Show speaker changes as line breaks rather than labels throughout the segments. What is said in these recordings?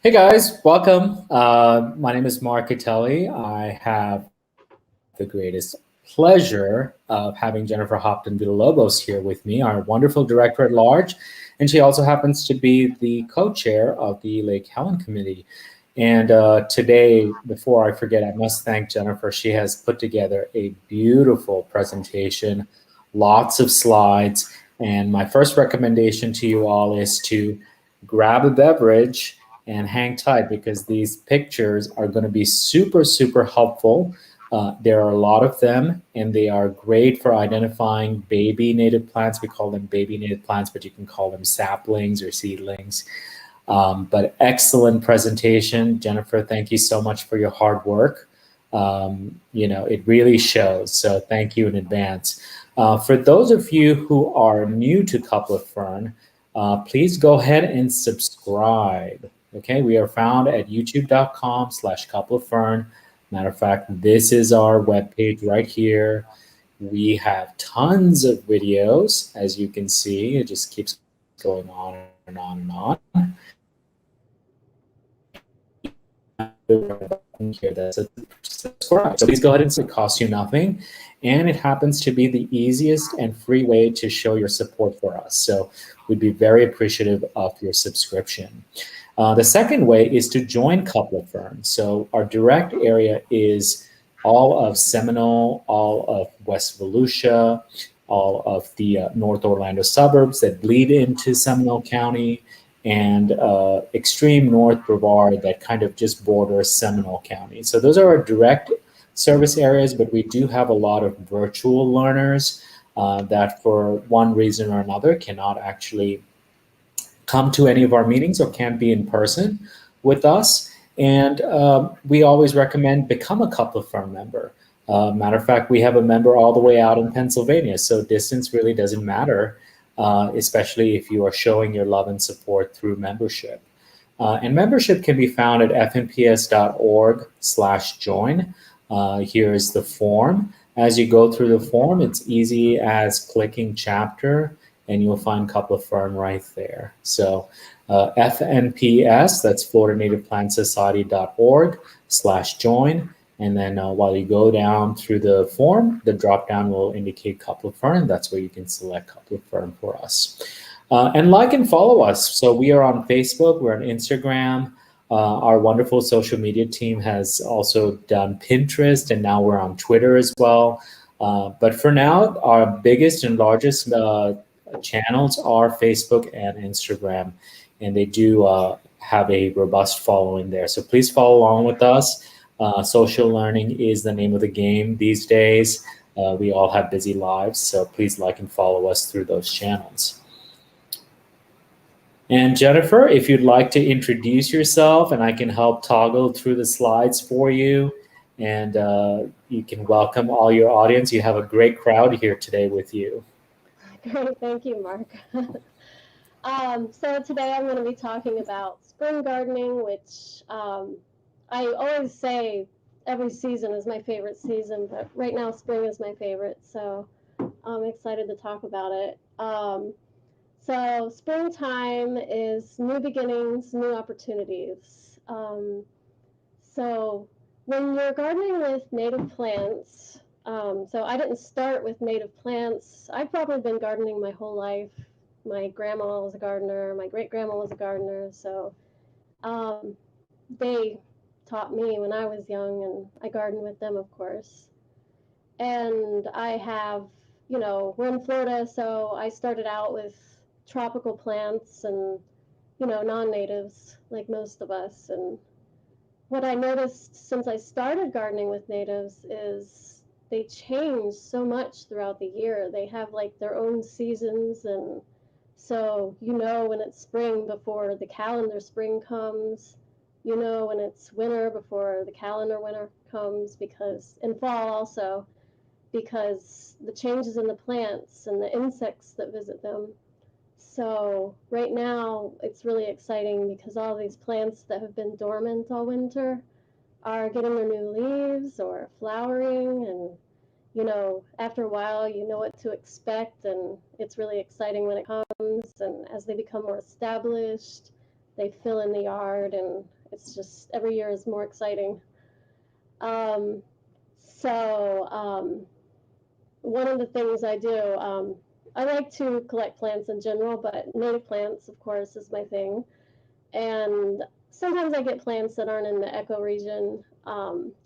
Hey guys, welcome. My name is Mark Kateli. I have the greatest pleasure of having Jennifer Hopton-Villalobos here with me, our wonderful director at large, and she also happens to be the co-chair of the Lake Helen Committee. And today, before I forget, I must thank Jennifer. She has put together a beautiful presentation, lots of slides, and my first recommendation to you all is to grab a beverage and hang tight because these pictures are going to be super, super helpful. There are a lot of them, and they are great for identifying baby native plants. We call them baby native plants, but you can call them saplings or seedlings. But excellent presentation, Jennifer. Thank you so much for your hard work. It really shows. So thank you in advance. For those of you who are new to Cuplet Fern, please go ahead and subscribe. Okay, we are found at youtube.com/coupletfern. Matter of fact, this is our webpage right here. We have tons of videos, as you can see. It just keeps going on and on and on. Here that says subscribe. So please go ahead and it costs you nothing. And it happens to be the easiest and free way to show your support for us. So we'd be very appreciative of your subscription. The second way is to join Cuplet Fern. So our direct area is all of Seminole, all of West Volusia, all of the North Orlando suburbs that bleed into Seminole County, and extreme North Brevard that kind of just borders Seminole County. So those are our direct service areas, but we do have a lot of virtual learners that for one reason or another cannot actually come to any of our meetings or can't be in person with us. And we always recommend become a Cuplet Fern member. Matter of fact, we have a member all the way out in Pennsylvania, so distance really doesn't matter, especially if you are showing your love and support through membership. And membership can be found at fnps.org/join. Here's the form. As you go through the form, it's easy as clicking chapter, and you'll find Cuplet Fern right there. So FNPS, that's Florida Native Plant Society.org/join. And then while you go down through the form, the drop down will indicate Cuplet Fern. That's where you can select Cuplet Fern for us. And like and follow us. So we are on Facebook, we're on Instagram. Our wonderful social media team has also done Pinterest, and now we're on Twitter as well. But for now, our biggest and largest channels are Facebook and Instagram, and they do have a robust following there. So please follow along with us. Social learning is the name of the game these days. We all have busy lives, so please like and follow us through those channels. And Jennifer, if you'd like to introduce yourself, and I can help toggle through the slides for you, and you can welcome all your audience. You have a great crowd here today with you.
Great, thank you, Mark. So today I'm going to be talking about spring gardening, which I always say every season is my favorite season, but right now spring is my favorite, so I'm excited to talk about it. So springtime is new beginnings, new opportunities. So when you're gardening with native plants, so I didn't start with native plants. I've probably been gardening my whole life. My grandma was a gardener, my great-grandma was a gardener, so they taught me when I was young, and I gardened with them, of course. And I have, we're in Florida, so I started out with tropical plants and, non-natives, like most of us. And what I noticed since I started gardening with natives is they change so much throughout the year. They have like their own seasons, and so when it's spring before the calendar spring comes, when it's winter before the calendar winter comes, because in fall also, because the changes in the plants and the insects that visit them. So right now it's really exciting because all these plants that have been dormant all winter are getting their new leaves or flowering, and after a while you know what to expect, and it's really exciting when it comes, and as they become more established they fill in the yard, and it's just every year is more exciting. Um, so one of the things I do, I like to collect plants in general, but native plants, of course, is my thing. And sometimes I get plants that aren't in the ecoregion,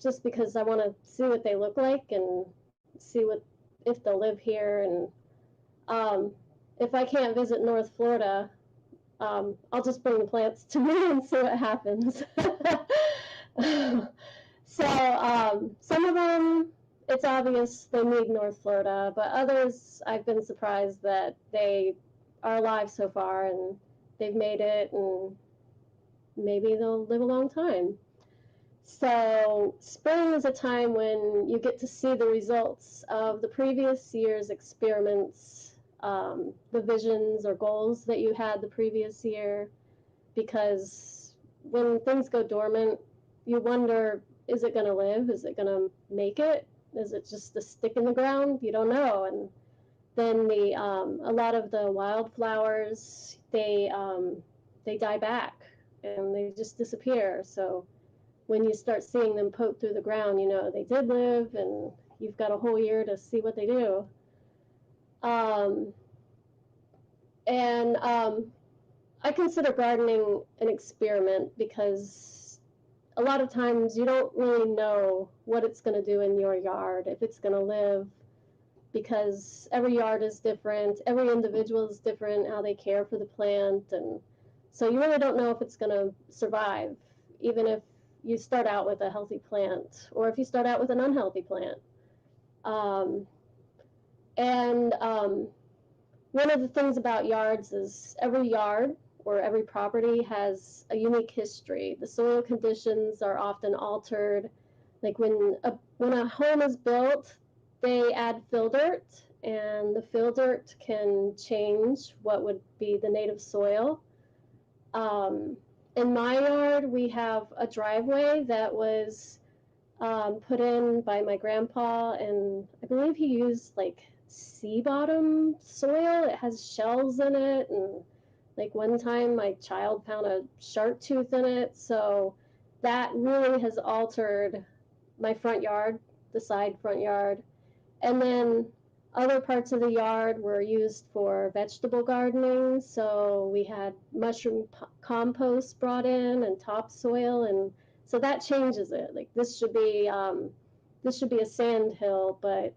just because I want to see what they look like and see what if they'll live here. And if I can't visit North Florida, I'll just bring the plants to me and see what happens. So some of them, it's obvious they need North Florida, but others I've been surprised that they are alive so far and they've made it, and maybe they'll live a long time. So spring is a time when you get to see the results of the previous year's experiments, the visions or goals that you had the previous year, because when things go dormant, you wonder, is it going to live? Is it going to make it? Is it just a stick in the ground? You don't know. And then a lot of the wildflowers, they die back and they just disappear. So when you start seeing them poke through the ground, you know they did live, and you've got a whole year to see what they do. And I consider gardening an experiment, because a lot of times you don't really know what it's going to do in your yard, if it's going to live, because every yard is different, every individual is different, how they care for the plant, and so you really don't know if it's going to survive, even if you start out with a healthy plant, or if you start out with an unhealthy plant. One of the things about yards is every yard or every property has a unique history. The soil conditions are often altered. Like when a home is built, they add fill dirt, and the fill dirt can change what would be the native soil. In my yard, we have a driveway that was put in by my grandpa, and I believe he used like sea bottom soil. It has shells in it, and like one time my child found a shark tooth in it. So that really has altered my front yard, the side front yard. And then other parts of the yard were used for vegetable gardening. So we had mushroom compost brought in and topsoil, and so that changes it. Like this should be a sand hill, but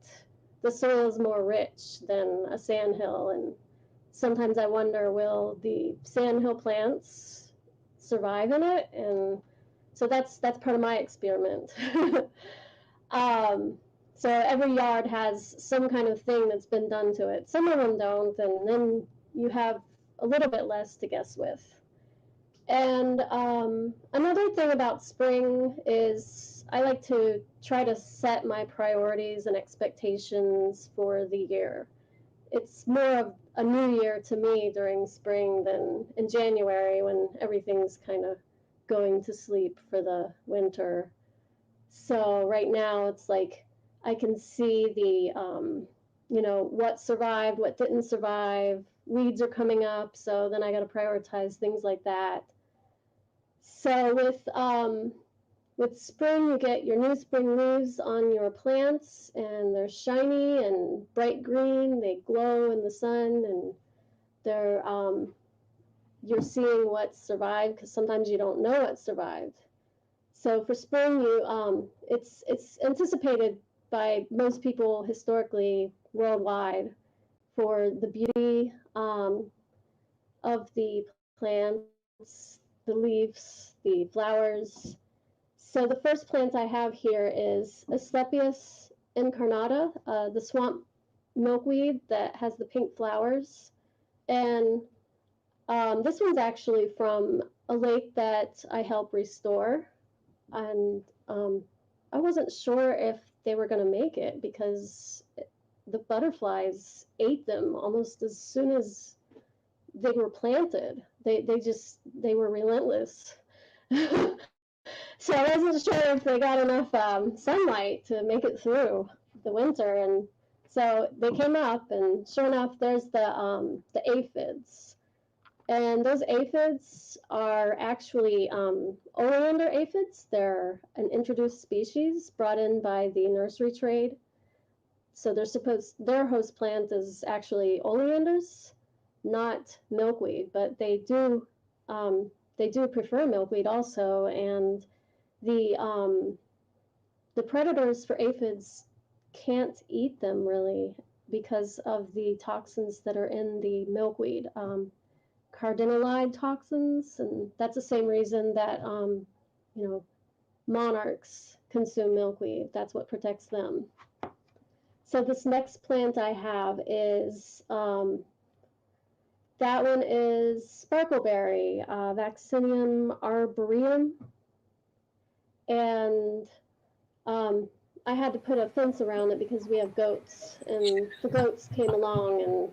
the soil is more rich than a sand hill. And sometimes I wonder, will the sand hill plants survive in it? And so that's part of my experiment. So every yard has some kind of thing that's been done to it. Some of them don't, and then you have a little bit less to guess with. And another thing about spring is I like to try to set my priorities and expectations for the year. It's more of a new year to me during spring than in January, when everything's kind of going to sleep for the winter. So right now it's like I can see what survived, what didn't survive. Weeds are coming up, so then I got to prioritize things like that. So with spring, you get your new spring leaves on your plants, and they're shiny and bright green. They glow in the sun, and they're you're seeing what survived, because sometimes you don't know what survived. So for spring, it's anticipated by most people historically worldwide for the beauty of the plants, the leaves, the flowers. So the first plant I have here is Asclepias incarnata, the swamp milkweed that has the pink flowers. And this one's actually from a lake that I help restore. And I wasn't sure if they were going to make it, because the butterflies ate them almost as soon as they were planted. They were relentless. So I wasn't sure if they got enough sunlight to make it through the winter, and so they came up, and sure enough, there's the aphids. And those aphids are actually oleander aphids. They're an introduced species brought in by the nursery trade. So their host plant is actually oleanders, not milkweed, but they do prefer milkweed also. And the um, the predators for aphids can't eat them really because of the toxins that are in the milkweed. Cardinalide toxins, and that's the same reason that you know monarchs consume milkweed. That's what protects them. So this next plant I have is that one is sparkleberry, Vaccinium arboreum, and um, I had to put a fence around it because we have goats, and the goats came along and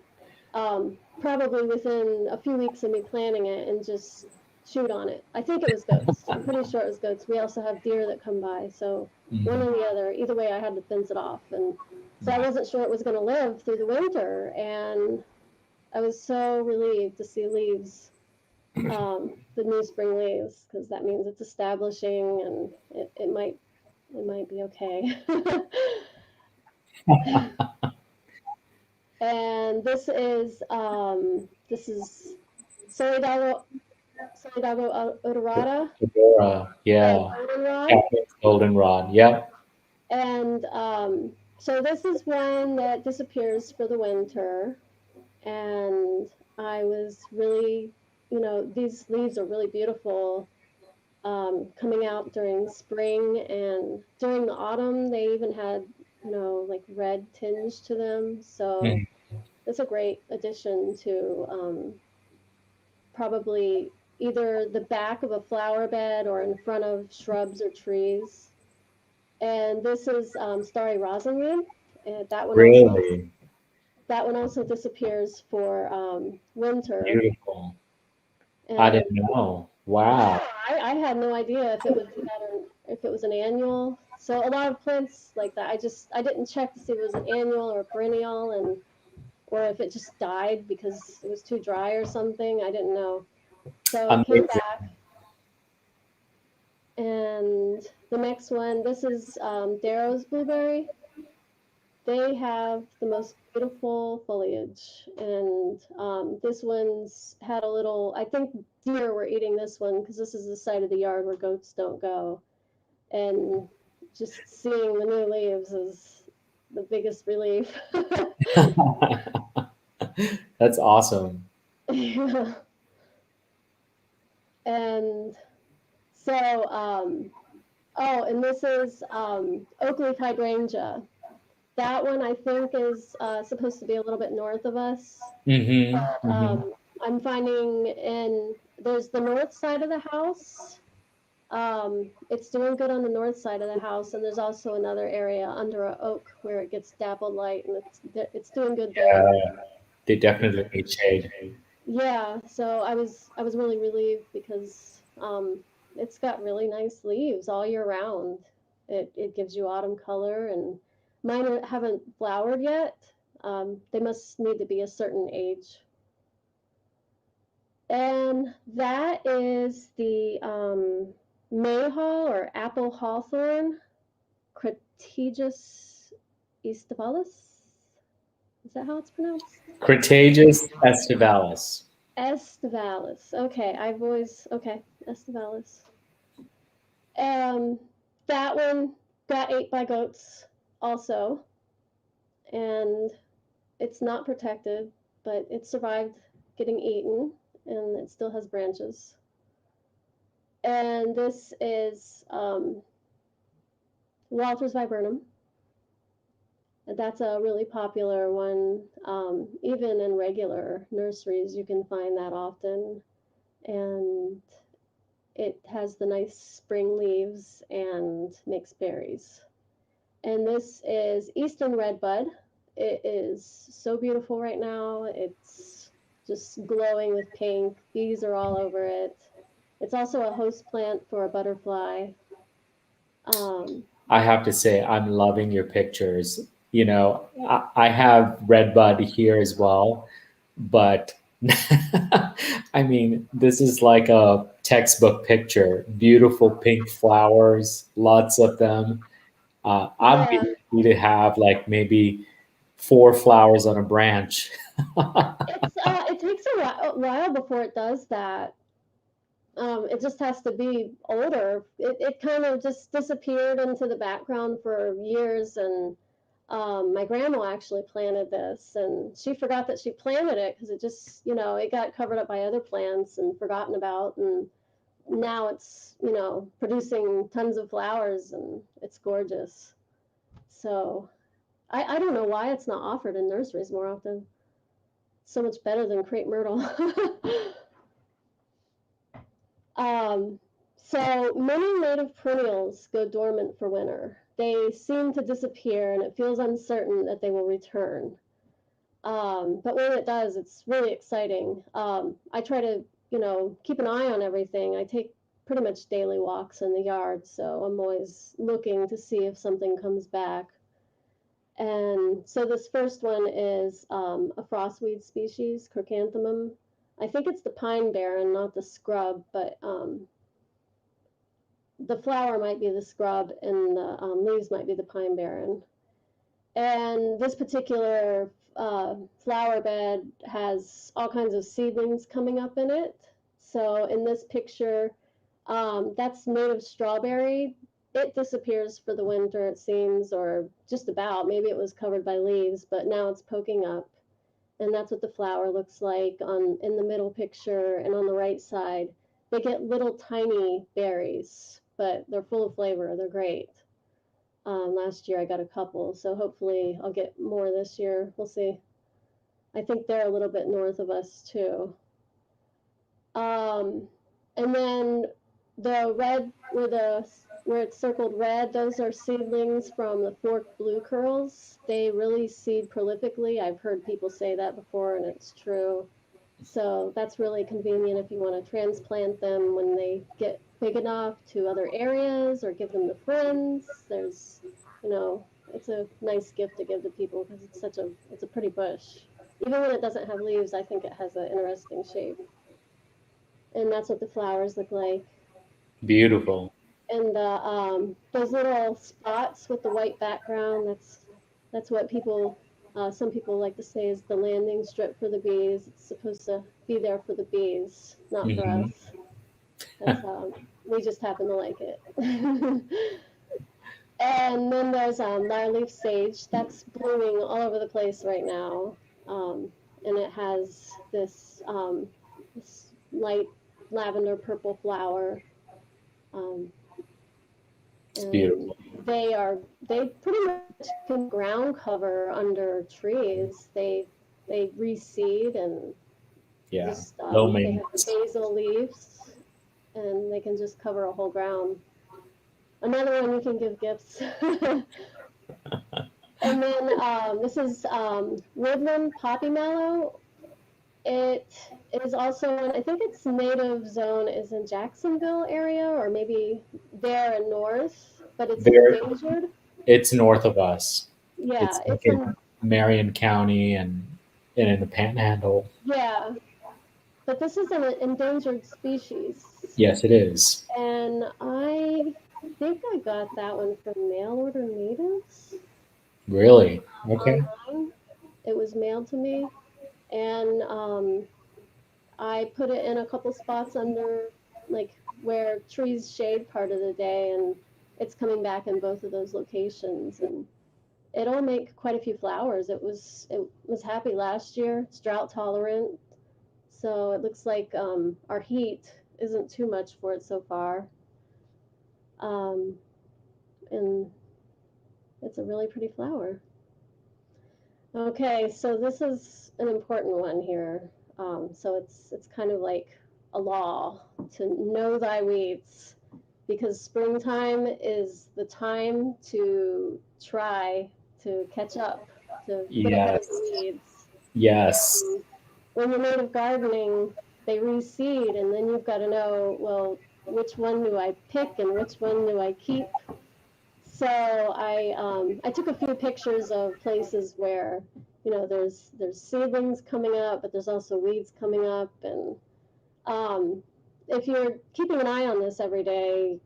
probably within a few weeks of me planting it and just chewed on it. I think it was goats. I'm pretty sure it was goats. We also have deer that come by, so one or the other. Either way, I had to fence it off, and so I wasn't sure it was going to live through the winter, and I was so relieved to see leaves, the new spring leaves, because that means it's establishing, and it might be okay. And this is Solidago odorata
Fedora,
and
yeah.
goldenrod.
Catherine's goldenrod, yep.
And so this is one that disappears for the winter. And I was really, these leaves are really beautiful, coming out during spring, and during the autumn they even had, like red tinge to them. So
Mhm.
it's a great addition to probably either the back of a flower bed or in front of shrubs or trees. And this is starry rosinweed. And
Really
that one also disappears for winter.
beautiful. I
And
didn't know.
yeah,
Wow.
I had no idea if it would do that or if it was an annual. So a lot of plants like that, I didn't check to see if it was an annual or a perennial, and or if it just died because it was too dry or something. I didn't know. So it came
Amazing.
back. And the next one, this is Darrow's blueberry. They have the most beautiful foliage, and this one's had a little. I think deer were eating this one because this is the side of the yard where goats don't go, and just seeing the new leaves is the biggest relief.
That's awesome.
Yeah. And so, oh, and this is oak leaf hydrangea. That one I think is supposed to be a little bit north of us. But I'm finding there's the north side of the house. It's doing good on the north side of the house, and there's also another area under a oak where it gets dappled light, and it's doing good there.
Yeah, they definitely need shade.
Yeah, so I was really relieved because it's got really nice leaves all year round. It gives you autumn color, and mine haven't flowered yet. They must need to be a certain age. And that is the mayhaw or apple hawthorn, Crataegus estivalis. Is that how it's pronounced?
Crataegus estivalis.
Estivalis. Okay, okay, Estivalis. Um, that one got ate by goats also, and it's not protected, but it survived getting eaten, and it still has branches. And this is Walter's viburnum. That's a really popular one. Even in regular nurseries, you can find that often. And it has the nice spring leaves and makes berries. And this is Easton Redbud. It is so beautiful right now. It's just glowing with pink. Bees are all over it. It's also a host plant for a butterfly. Um,
I have to say, I'm loving your pictures. I have redbud here as well, but I mean, this is like a textbook picture. Beautiful pink flowers, lots of them. I'd
Yeah,
be happy to have like maybe 4 flowers on a branch.
it takes a while before it does that. It just has to be older. It kind of just disappeared into the background for years, and my grandma actually planted this, and she forgot that she planted it because it just, it got covered up by other plants and forgotten about, and now it's, producing tons of flowers, and it's gorgeous. So I don't know why it's not offered in nurseries more often. So much better than crepe myrtle. Um, so many native perennials go dormant for winter. They seem to disappear, and it feels uncertain that they will return. But when it does, it's really exciting. I try to, keep an eye on everything. I take pretty much daily walks in the yard, so I'm always looking to see if something comes back. And so this first one is a frostweed species, Chrysanthemum. I think it's the pine barren, not the scrub, but the flower might be the scrub and the leaves might be the pine barren. And this particular flower bed has all kinds of seedlings coming up in it. So in this picture, that's native strawberry. It disappears for the winter, it seems, or just about. Maybe it was covered by leaves, but now it's poking up. And that's what the flower looks like on in the middle picture, and on the right side. They get little tiny berries, but they're full of flavor. They're great. Last year I got a couple, so hopefully I'll get more this year. We'll see. I think they're a little bit north of us too. Um, and then the red where it's circled red, those are seedlings from the forked blue curls. They really seed prolifically. I've heard people say that before, and it's true. So that's really convenient if you want to transplant them when they get big enough to other areas, or give them to friends. It's a nice gift to give to people because it's a pretty bush. Even when it doesn't have leaves, I think it has an interesting shape. And that's what the flowers look like.
Beautiful.
And those little spots with the white background, that's what some people like to say is the landing strip for the bees. It's supposed to be there for the bees, not for
Hmm.
us, because we just happen to like it. And then there's lilac sage that's blooming all over the place right now, and it has this light lavender purple flower. Um,
It's
and
beautiful.
they pretty much can ground cover under trees. They reseed, and
Yeah.
just
Low
they have
maintenance.
basal leaves, and they can just cover a whole ground. Another one you can give gifts. And then this is woodland poppy mallow. It is also, I think its native zone is in Jacksonville area, or maybe there in north, but it's
There,
endangered.
it's north of us.
Yeah,
It's like
it's
in Marion County and in the Panhandle.
yeah, but this is an endangered species,
Yes, it is.
and I think I got that one from mail order natives
Really? Okay.
online. It was mailed to me, and I put it in a couple spots under, like, where trees shade part of the day, and it's coming back in both of those locations, and it'll make quite a few flowers. It was happy last year. It's drought tolerant, so it looks like our heat isn't too much for it so far, um, and it's a really pretty flower. Okay, so this is an important one here. So it's kind of like a law to know thy weeds, because springtime is the time to try to catch up, to get ahead of the
Yes.
weeds.
Yes.
And when you're native gardening, they reseed, and then you've got to know, well, which one do I pick and which one do I keep? So I took a few pictures of places where you know, there's seedlings coming up, but there's also weeds coming up, and if you're keeping an eye on this every day,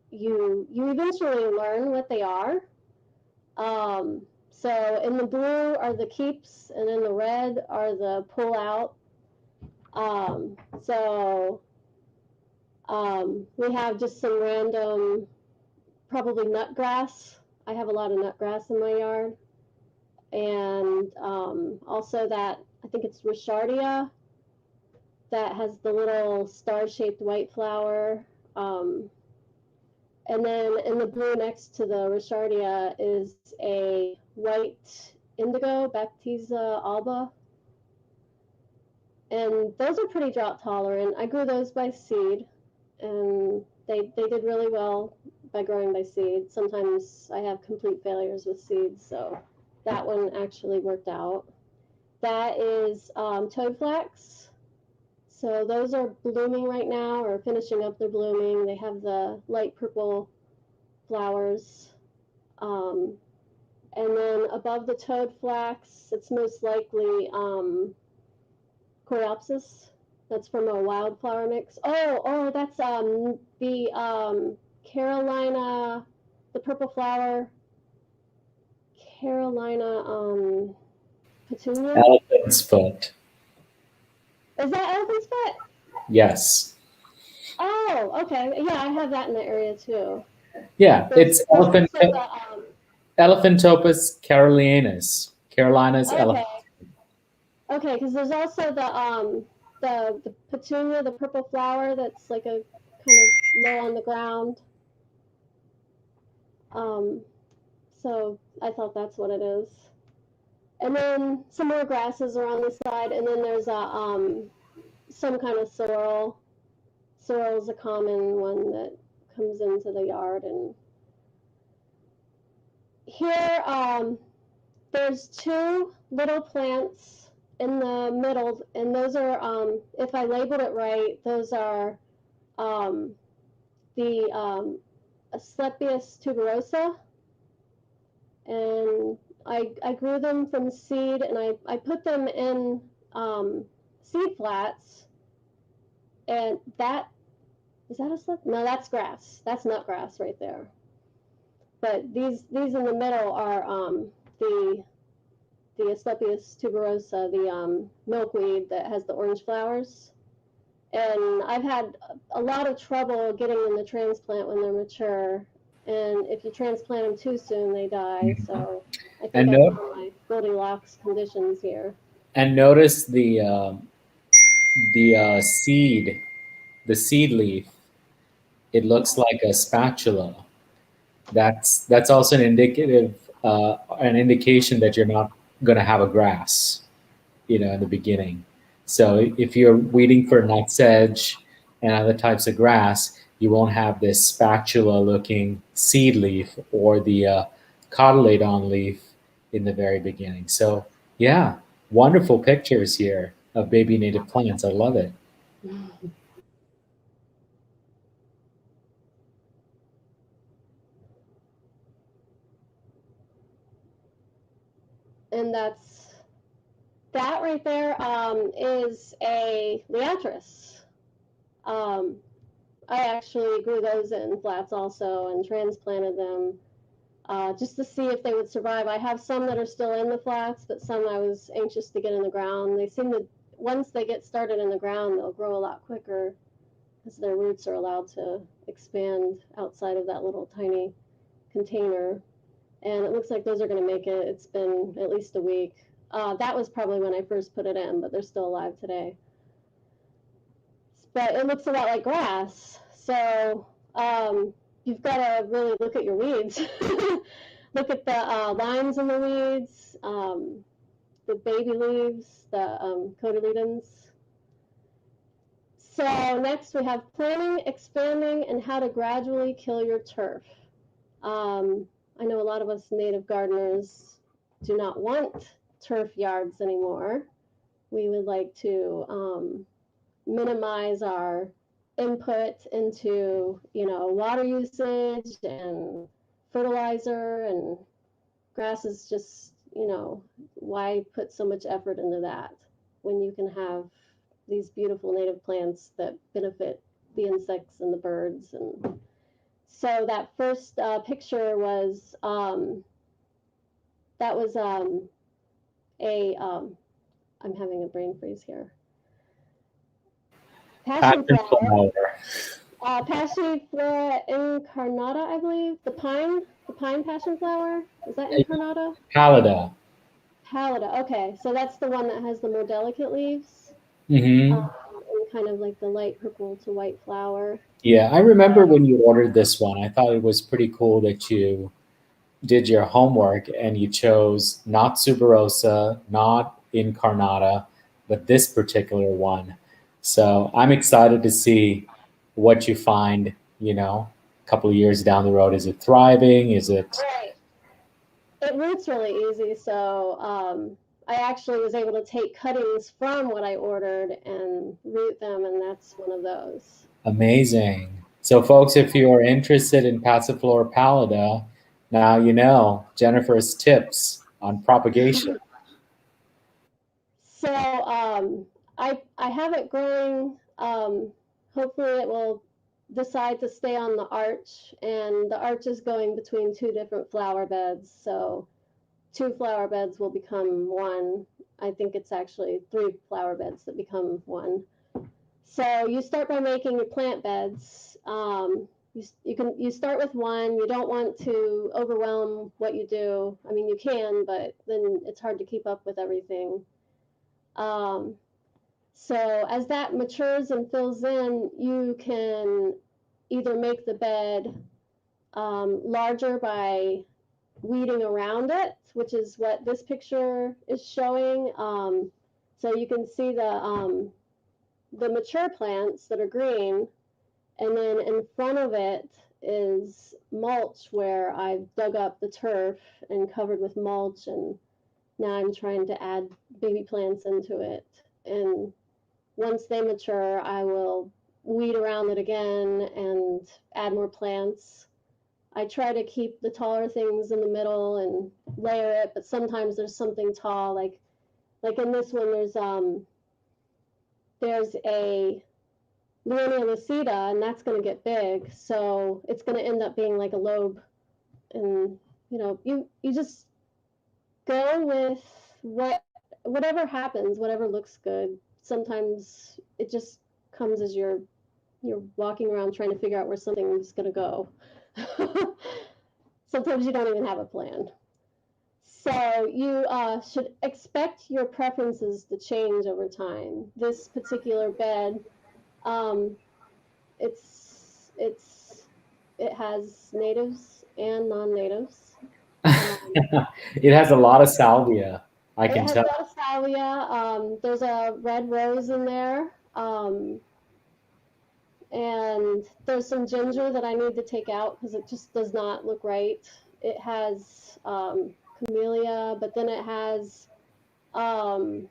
you eventually learn what they are. So in the blue are the keeps, and in the red are the pull out. So we have just some random, probably nut grass. I have a lot of nut grass in my yard. And also that, I think it's Richardia, that has the little star-shaped white flower. And then in the blue next to the Richardia is a white indigo, Baptisia alba. And those are pretty drought tolerant. I grew those by seed, and they did really well by growing by seed. Sometimes I have complete failures with seeds, so that one actually worked out. That is toadflax. So those are blooming right now, or finishing up their blooming. They have the light purple flowers. And then above the toadflax, it's most likely Coreopsis. That's from a wildflower mix. Oh, that's the Carolina, the purple flower, Carolina petunia.
Elephant's foot.
Is that elephant's foot?
Yes.
Oh, okay. Yeah, I have that in the area too.
Yeah, it's
also
Elephantopas carolianus. Carolina's
okay.
elephant.
Okay, because there's also the petunia, the purple flower that's like a kind of low on the ground. So I thought that's what it is. And then some more grasses are on the side, and then there's a some kind of sorrel. Sorrel is a common one that comes into the yard. And here there's two little plants in the middle, and those are, if I labeled it right, those are the Asclepias tuberosa, and I grew them from seed, and I put them in seed flats, and that, is that a slip? No, that's grass. That's nut grass right there. But these in the middle are the Asclepias tuberosa, the milkweed that has the orange flowers. And I've had a lot of trouble getting them to transplant when they're mature. And if you transplant them too soon, they die. So I think I found my Goldilocks conditions here.
And notice seed, the seed leaf. It looks like a spatula. That's also an indication that you're not going to have a grass, in the beginning. So if you're weeding for nutsedge and other types of grass, you won't have this spatula-looking seed leaf or the cotyledon leaf in the very beginning. So yeah, wonderful pictures here of baby native plants. I love it.
And that right there is a Leatris. I actually grew those in flats also and transplanted them just to see if they would survive. I have some that are still in the flats, but some I was anxious to get in the ground. They seem to, once they get started in the ground, they'll grow a lot quicker because their roots are allowed to expand outside of that little tiny container. And it looks like those are going to make it. It's been at least a week. That was probably when I first put it in, but they're still alive today. But it looks a lot like grass. So you've got to really look at your weeds. Look at the lines in the weeds, the baby leaves, the cotyledons. So next we have planting, expanding, and how to gradually kill your turf. I know a lot of us native gardeners do not want turf yards anymore. We would like to minimize our input into, water usage and fertilizer, and grass is just you know, why put so much effort into that when you can have these beautiful native plants that benefit the insects and the birds? And so that first picture was that was a I'm having a brain freeze here. Passion
Passion
flower,
flower.
Passiflora incarnata, I believe. The pine passion flower. Is that incarnata?
Pallida.
Pallida. Okay, so that's the one that has the more delicate leaves,
Hmm.
and kind of like the light purple to white flower.
Yeah, I remember when you ordered this one. I thought it was pretty cool that you did your homework and you chose not Suberosa, not Incarnata, but this particular one. So I'm excited to see what you find, a couple of years down the road. Is it thriving? Is it
Right. It roots really easy, so I actually was able to take cuttings from what I ordered and root them, and that's one of those.
amazing? So, folks, if you are interested in Passiflora pallida, now you know Jennifer's tips on propagation.
So I have it growing. Hopefully, it will decide to stay on the arch, and the arch is going between two different flower beds. So two flower beds will become one. I think it's actually three flower beds that become one. So you start by making your plant beds. You start with one. You don't want to overwhelm what you do. I mean, you can, but then it's hard to keep up with everything. Um, so as that matures and fills in, you can either make the bed larger by weeding around it, which is what this picture is showing. So you can see the mature plants that are green, and then in front of it is mulch where I've dug up the turf and covered with mulch, and now I'm trying to add baby plants into it. And once they mature, I will weed around it again and add more plants. I try to keep the taller things in the middle and layer it, but sometimes there's something tall, like in this one, there's a Leonia lucida, and that's going to get big, so it's going to end up being like a lobe. And you just go with whatever happens, whatever looks good. Sometimes it just comes as you're walking around trying to figure out where something's going to go. Sometimes you don't even have a plan. So you should expect your preferences to change over time. This particular bed, um, it's it has natives and non-natives. Um,
It has a lot of salvia, I
it
can
has a
tell.
lot of salvia. There's a red rose in there. And there's some ginger that I need to take out because it just does not look right. It has camellia, but then um,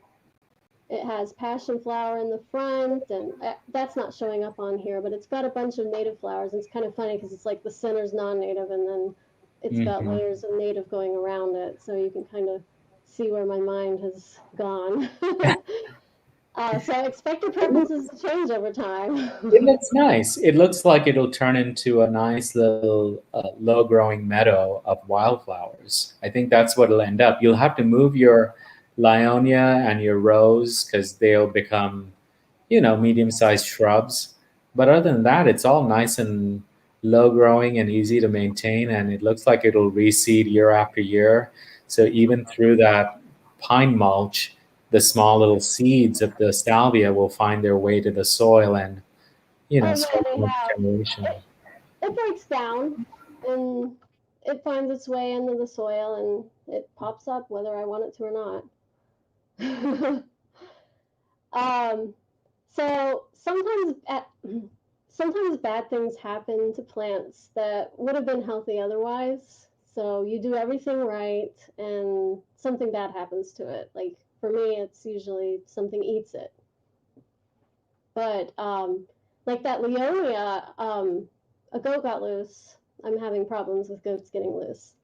it has passion flower in the front, and that's not showing up on here, but it's got a bunch of native flowers. And it's kind of funny because it's like the center's non-native, and then it's got
Mhm.
layers of native going around it, so you can kind of see where my mind has gone. So expect your preferences to change over
It
time.
looks nice. It looks like it'll turn into a nice little low growing meadow of wildflowers. I think that's what it'll end up. You'll have to move your Lionia and your rose because they'll become, medium sized shrubs. But other than that, it's all nice and low growing and easy to maintain. And it looks like it'll reseed year after year. So even through that pine mulch, the small little seeds of the salvia will find their way to the soil and
Oh yeah,
start
they
the next
have.
generation.
It breaks down and it finds its way into the soil and it pops up whether I want it to or not. um, so sometimes bad things happen to plants that would have been healthy otherwise. So you do everything right and something bad happens to it. Like for me, it's usually something eats it. But like that Leonia, a goat got loose. I'm having problems with goats getting loose.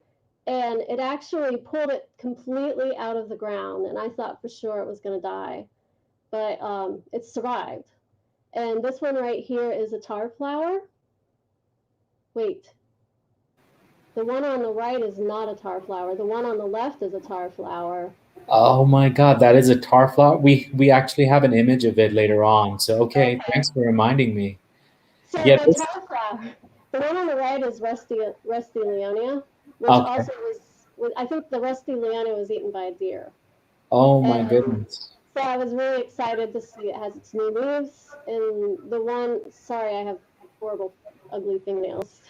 and it actually pulled it completely out of the ground, and I thought for sure it was going to die, but it survived. And this one right here is a tar flower. Wait, the one on the right is not a tar flower. The one on the left is a tar flower.
Oh my God, that is a tar flower. We actually have an image of it later on. So okay,
Okay.
thanks for reminding me.
So
Yeah,
the
this,
tar flower, the one on the right is Rusty Leonia, which
okay.
also I think the Rusty Leonia was eaten by a deer.
Oh my
And
goodness.
so I was really excited to see it has its new leaves. And the one, sorry, I have horrible, ugly fingernails.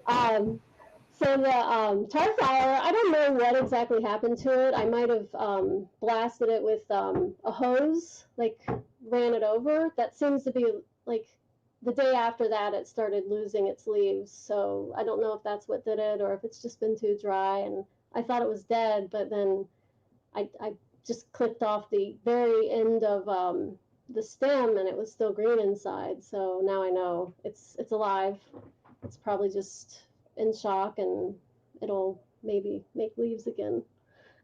um, so the tar flower, I don't know what exactly happened to it. I might have blasted it with a hose, like ran it over. That seems to be like the day after that, it started losing its leaves. So I don't know if that's what did it or if it's just been too dry. And I thought it was dead, but then I just clipped off the very end of the stem and it was still green inside. So now I know it's alive. It's probably just in shock and it'll maybe make leaves again.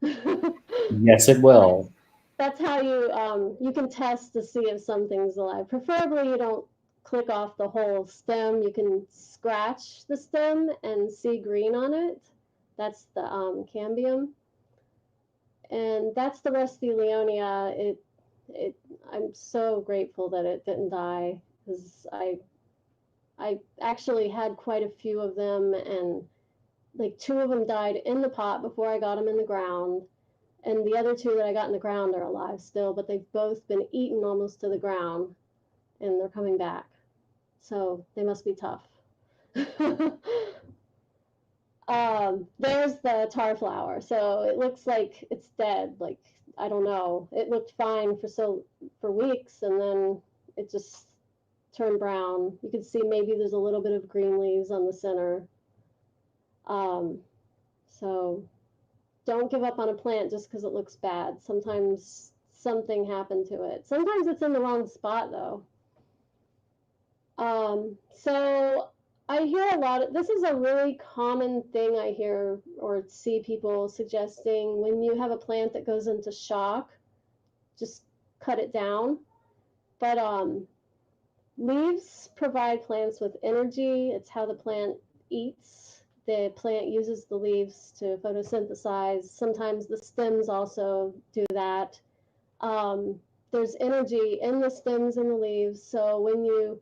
Yes, it
So
will.
that's how you can test to see if something's alive. Preferably you don't click off the whole stem. You can scratch the stem and see green on it. That's the cambium, and that's the Rusty Leonia. It I'm so grateful that it didn't die because I actually had quite a few of them, and like two of them died in the pot before I got them in the ground, and the other two that I got in the ground are alive still, but they've both been eaten almost to the ground, and they're coming back. So they must be tough. There's the tar flower. So it looks like it's dead. Like I don't know. It looked fine for weeks, and then it just turned brown. You can see maybe there's a little bit of green leaves on the center. Um, so don't give up on a plant just because it looks bad. Sometimes something happened to it. Sometimes it's in the wrong spot though. So I hear a lot of this is a really common thing I hear or see people suggesting when you have a plant that goes into shock, just cut it down. But leaves provide plants with energy. It's how the plant eats. The plant uses the leaves to photosynthesize. Sometimes the stems also do that. Um, there's energy in the stems and the leaves. So when you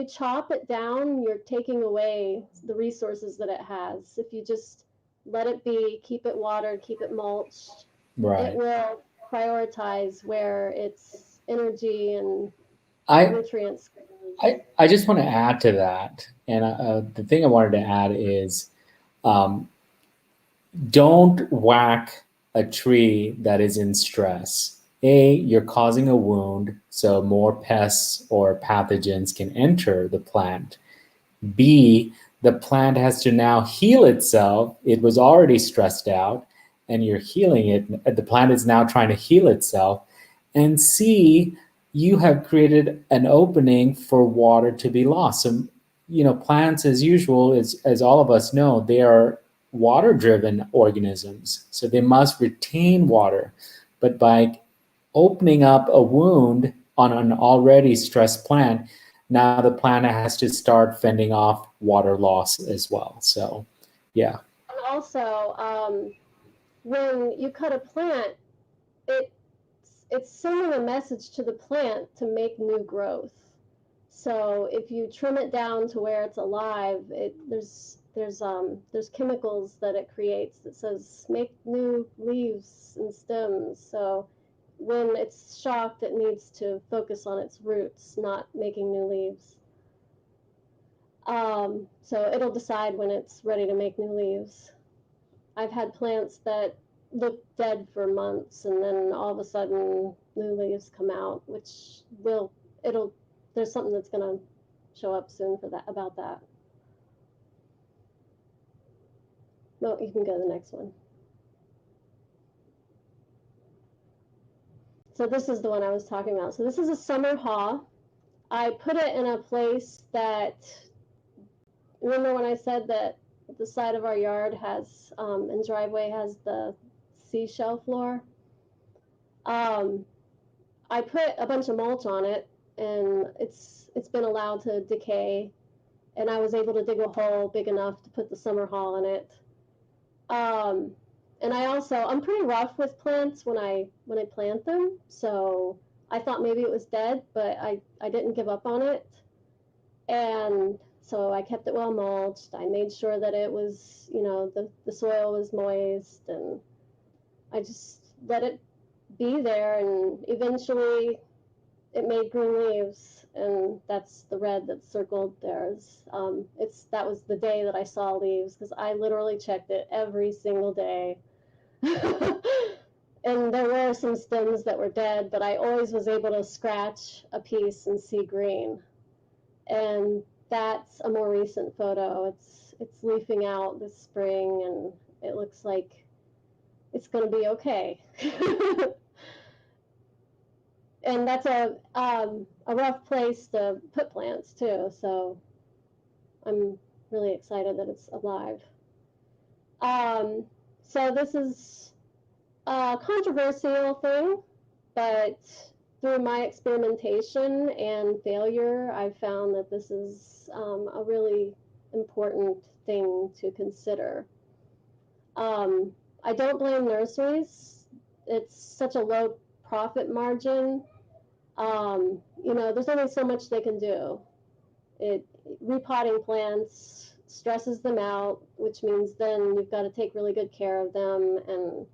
chop it down, you're taking away the resources that it has. If you just let it be, keep it watered, keep it mulched, it
Right.
will prioritize where its energy and
I
nutrients.
I just want to add to that, and the thing I wanted to add is, um, don't whack a tree that is in stress. A, you're causing a wound, so more pests or pathogens can enter the plant. B, the plant has to now heal itself. It was already stressed out, and you're healing it. The plant is now trying to heal itself. And C, you have created an opening for water to be lost. So, plants, as usual, as all of us know, they are water driven organisms. So they must retain water. But by opening up a wound on an already stressed plant, now the plant has to start fending off water loss as well. So, yeah.
And also, when you cut a plant, it it's sending a message to the plant to make new growth. So if you trim it down to where it's alive, there's chemicals that it creates that says make new leaves and stems. So when it's shocked, it needs to focus on its roots, not making new leaves. So it'll decide when it's ready to make new leaves. I've had plants that look dead for months and then all of a sudden new leaves come out, which it'll there's something that's going to show up soon for that about that. No, you can go to the next one. So this is the one I was talking about. So this is a summer haw. I put it in a place that, remember when I said that the side of our yard has and driveway has the seashell floor. I put a bunch of mulch on it, and it's been allowed to decay, and I was able to dig a hole big enough to put the summer haul in it. And I'm pretty rough with plants when I plant them, so I thought maybe it was dead, but I didn't give up on it. And so I kept it well mulched. I made sure that it was, the soil was moist, and I just let it be there, and eventually it made green leaves, and that's the red that's circled there. That was the day that I saw leaves, because I literally checked it every single day. And there were some stems that were dead, but I always was able to scratch a piece and see green. And that's a more recent photo. It's leafing out this spring, and it looks like it's going to be okay. And that's a rough place to put plants too, so I'm really excited that it's alive. So this is a controversial thing, but through my experimentation and failure, I've found that this is a really important thing to consider. I don't blame nurseries. It's such a low profit margin. There's only so much they can do. Repotting plants stresses them out, which means then you've got to take really good care of them, and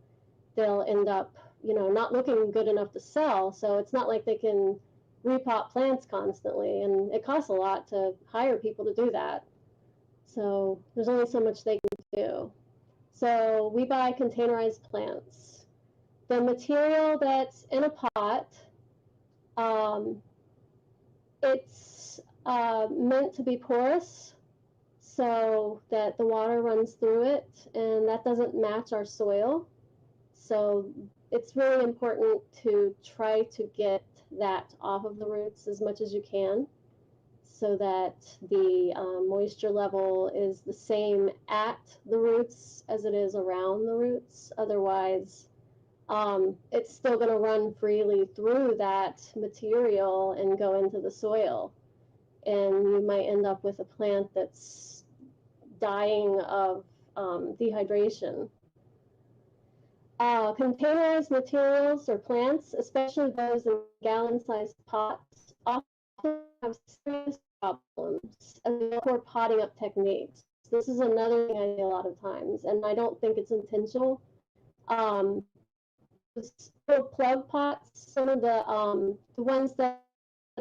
they'll end up, not looking good enough to sell. So it's not like they can repot plants constantly, and it costs a lot to hire people to do that. So there's only so much they can do. So we buy containerized plants. The material that's in a pot, it's meant to be porous so that the water runs through it, and that doesn't match our soil. So it's really important to try to get that off of the roots as much as you can, so that the moisture level is the same at the roots as it is around the roots. Otherwise, it's still going to run freely through that material and go into the soil. And you might end up with a plant that's dying of dehydration. Containerized materials or plants, especially those in gallon-sized pots, often have serious problems as poor potting up techniques. This is another thing I see a lot of times, and I don't think it's intentional. Little plug pots, some of the ones that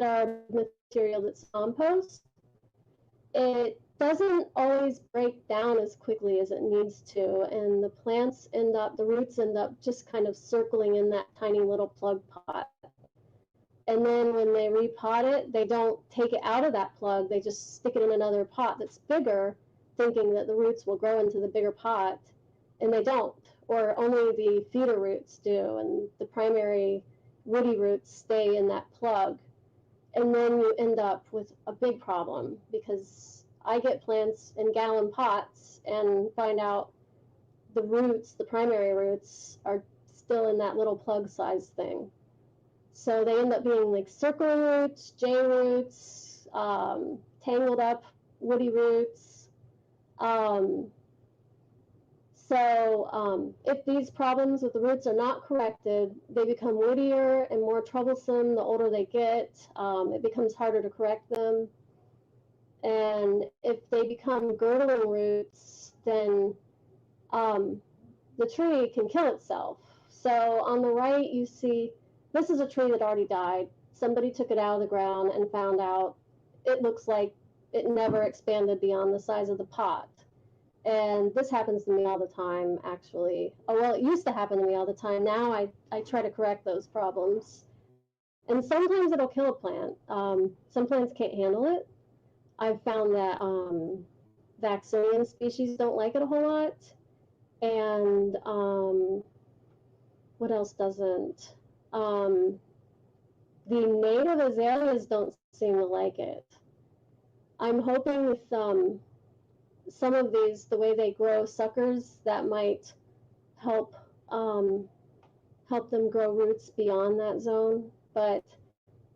are material that's compost, it doesn't always break down as quickly as it needs to, and the roots end up just kind of circling in that tiny little plug pot. And then when they repot it, they don't take it out of that plug, they just stick it in another pot that's bigger, thinking that the roots will grow into the bigger pot, and they don't, or only the feeder roots do, and the primary woody roots stay in that plug. And then you end up with a big problem, because I get plants in gallon pots and find out the roots, the primary roots, are still in that little plug size thing. So they end up being like circling roots, J roots, tangled up woody roots. If these problems with the roots are not corrected, they become woodier and more troublesome the older they get. It becomes harder to correct them. And if they become girdling roots, then the tree can kill itself. So on the right, you see, this is a tree that already died. Somebody took it out of the ground and found out it looks like it never expanded beyond the size of the pot. And this happens to me all the time, actually. Oh, well, it used to happen to me all the time. Now I try to correct those problems. And sometimes it'll kill a plant. Some plants can't handle it. I've found that Vaccinium species don't like it a whole lot. And what else doesn't? The native azaleas don't seem to like it. I'm hoping with some of these, the way they grow suckers, that might help help them grow roots beyond that zone. But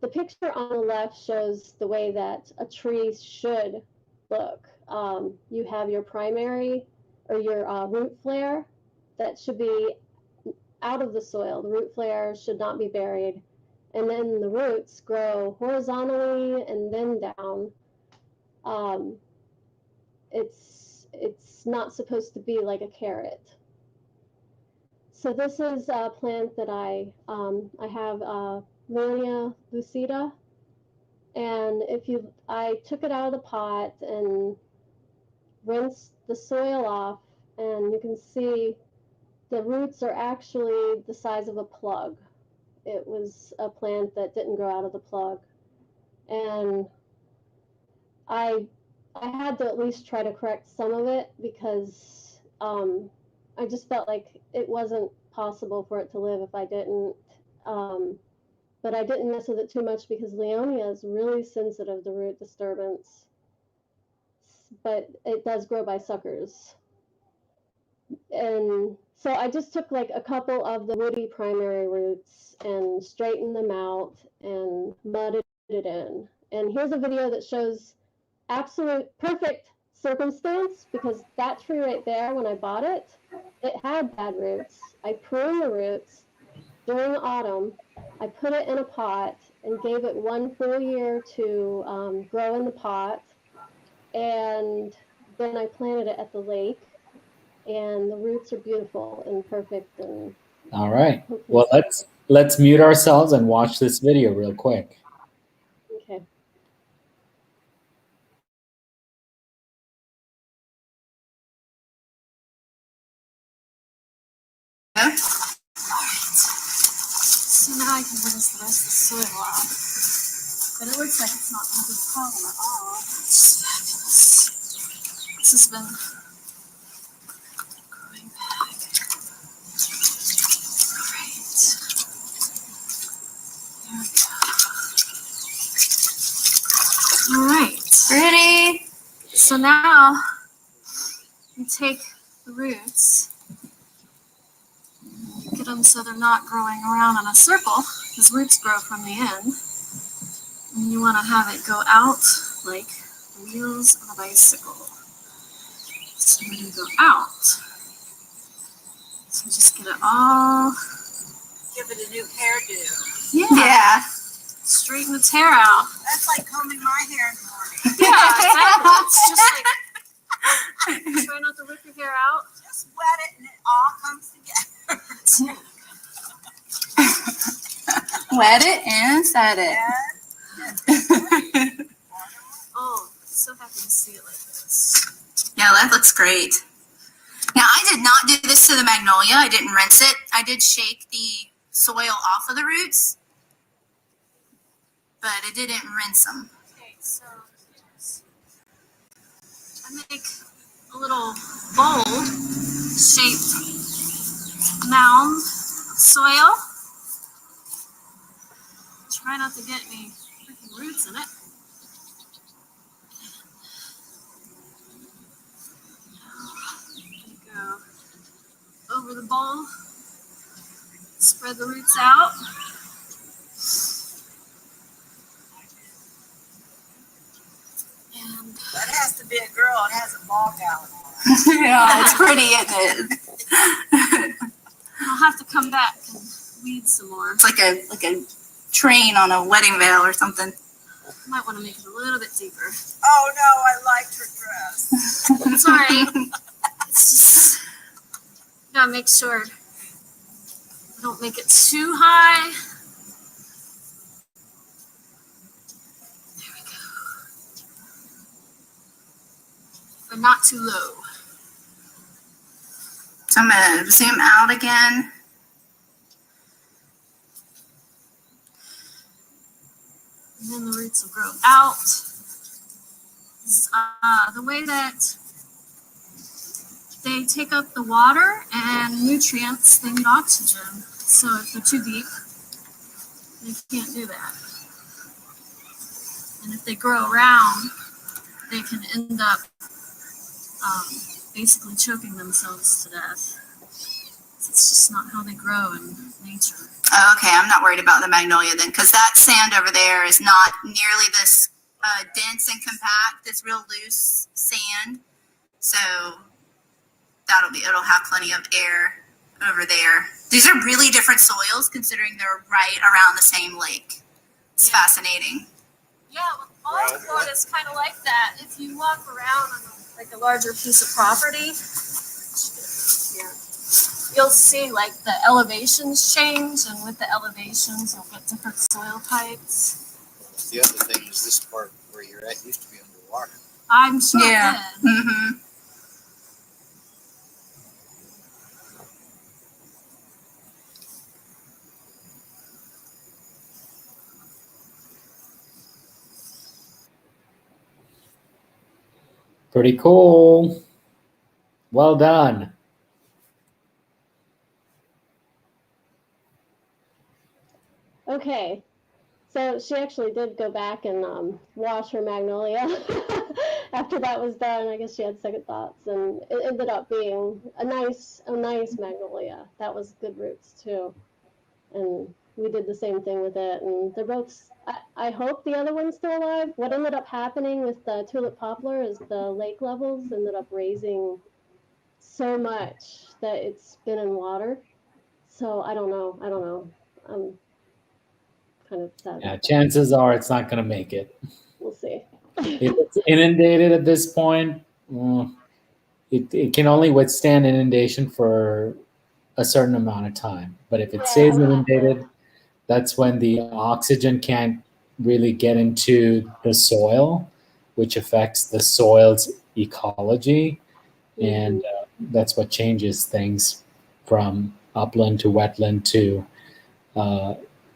the picture on the left shows the way that a tree should look. You have your primary or your root flare that should be out of the soil. The root flare should not be buried. And then the roots grow horizontally and then down. It's not supposed to be like a carrot. So this is a plant that I have Leonia lucida, and I took it out of the pot and rinsed the soil off, and you can see the roots are actually the size of a plug. It was a plant that didn't grow out of the plug, and I had to at least try to correct some of it because I just felt like it wasn't possible for it to live if I didn't. But I didn't mess with it too much because Leonia is really sensitive to root disturbance. But it does grow by suckers. And so I just took like a couple of the woody primary roots and straightened them out and mudded it in. And here's a video that shows absolute perfect circumstance, because that tree right there, when I bought it, it had bad roots. I pruned the roots during autumn. I put it in a pot and gave it 1 full year to grow in the pot. And then I planted it at the lake, and the roots are beautiful and perfect. And
all right. Well, let's mute ourselves and watch this video real quick.
Okay.
Alright, so now I can rinse the rest of the soil off. But it looks like it's not a good problem at all. It's fabulous. This has been growing back. Alright. There we go. Alright. Ready? So now we take the roots, get them so they're not growing around in a circle, because roots grow from the end. And you want to have it go out like the wheels of a bicycle. So when you go out, so just get it all.
Give it a new hairdo.
Yeah. Straighten its hair out.
That's like combing my hair in the morning.
Yeah, exactly. It's just like, try not to rip your hair out.
Just wet it and it all comes together.
Wet it and set it.
Oh, so happy to see it like this.
Yeah, that looks great. Now, I did not do this to the magnolia. I didn't rinse it. I did shake the soil off of the roots, but I didn't rinse them.
Okay, so I make a little bowl-shaped mound soil. Try not to get any freaking roots in it. Go over the bowl, spread the roots out. And
That has to be a girl. It has a ball gown on.
Yeah, it's pretty, isn't it?
I'll have to come back and weed some more.
It's like a train on a wedding veil or something.
Might want to make it a little bit deeper.
Oh no, I liked her dress.
Sorry. It's just, gotta make sure I don't make it too high. There we go. But not too low.
So I'm going to zoom out again.
And then the roots will grow out. The way that they take up the water and nutrients, they need oxygen. So if they're too deep, they can't do that. And if they grow around, they can end up basically choking themselves to death. It's just not how they grow in nature.
Oh, okay, I'm not worried about the magnolia then, because that sand over there is not nearly this dense and compact. It's real loose sand, so it'll have plenty of air over there. These are really different soils, considering they're right around the same lake. It's fascinating.
Yeah, well, all of Florida is kind of like that. If you walk around on a larger piece of property, you'll see like the elevations change, and with the elevations, you'll get different soil types.
The other thing is this part where you're at used to be underwater.
I'm sure it did.
Mm-hmm.
Pretty cool. Well done.
Okay, so she actually did go back and wash her magnolia after that was done. I guess she had second thoughts, and it ended up being a nice magnolia. That was good roots too, and we did the same thing with it. And they're both. I hope the other one's still alive. What ended up happening with the tulip poplar is the lake levels ended up raising so much that it's been in water. So I don't know. I'm kind of sad.
Yeah, chances are it's not going to make it.
We'll see.
If it's inundated at this point, it can only withstand inundation for a certain amount of time. But if it stays inundated, that's when the oxygen can't really get into the soil, which affects the soil's ecology. And that's what changes things from upland to wetland to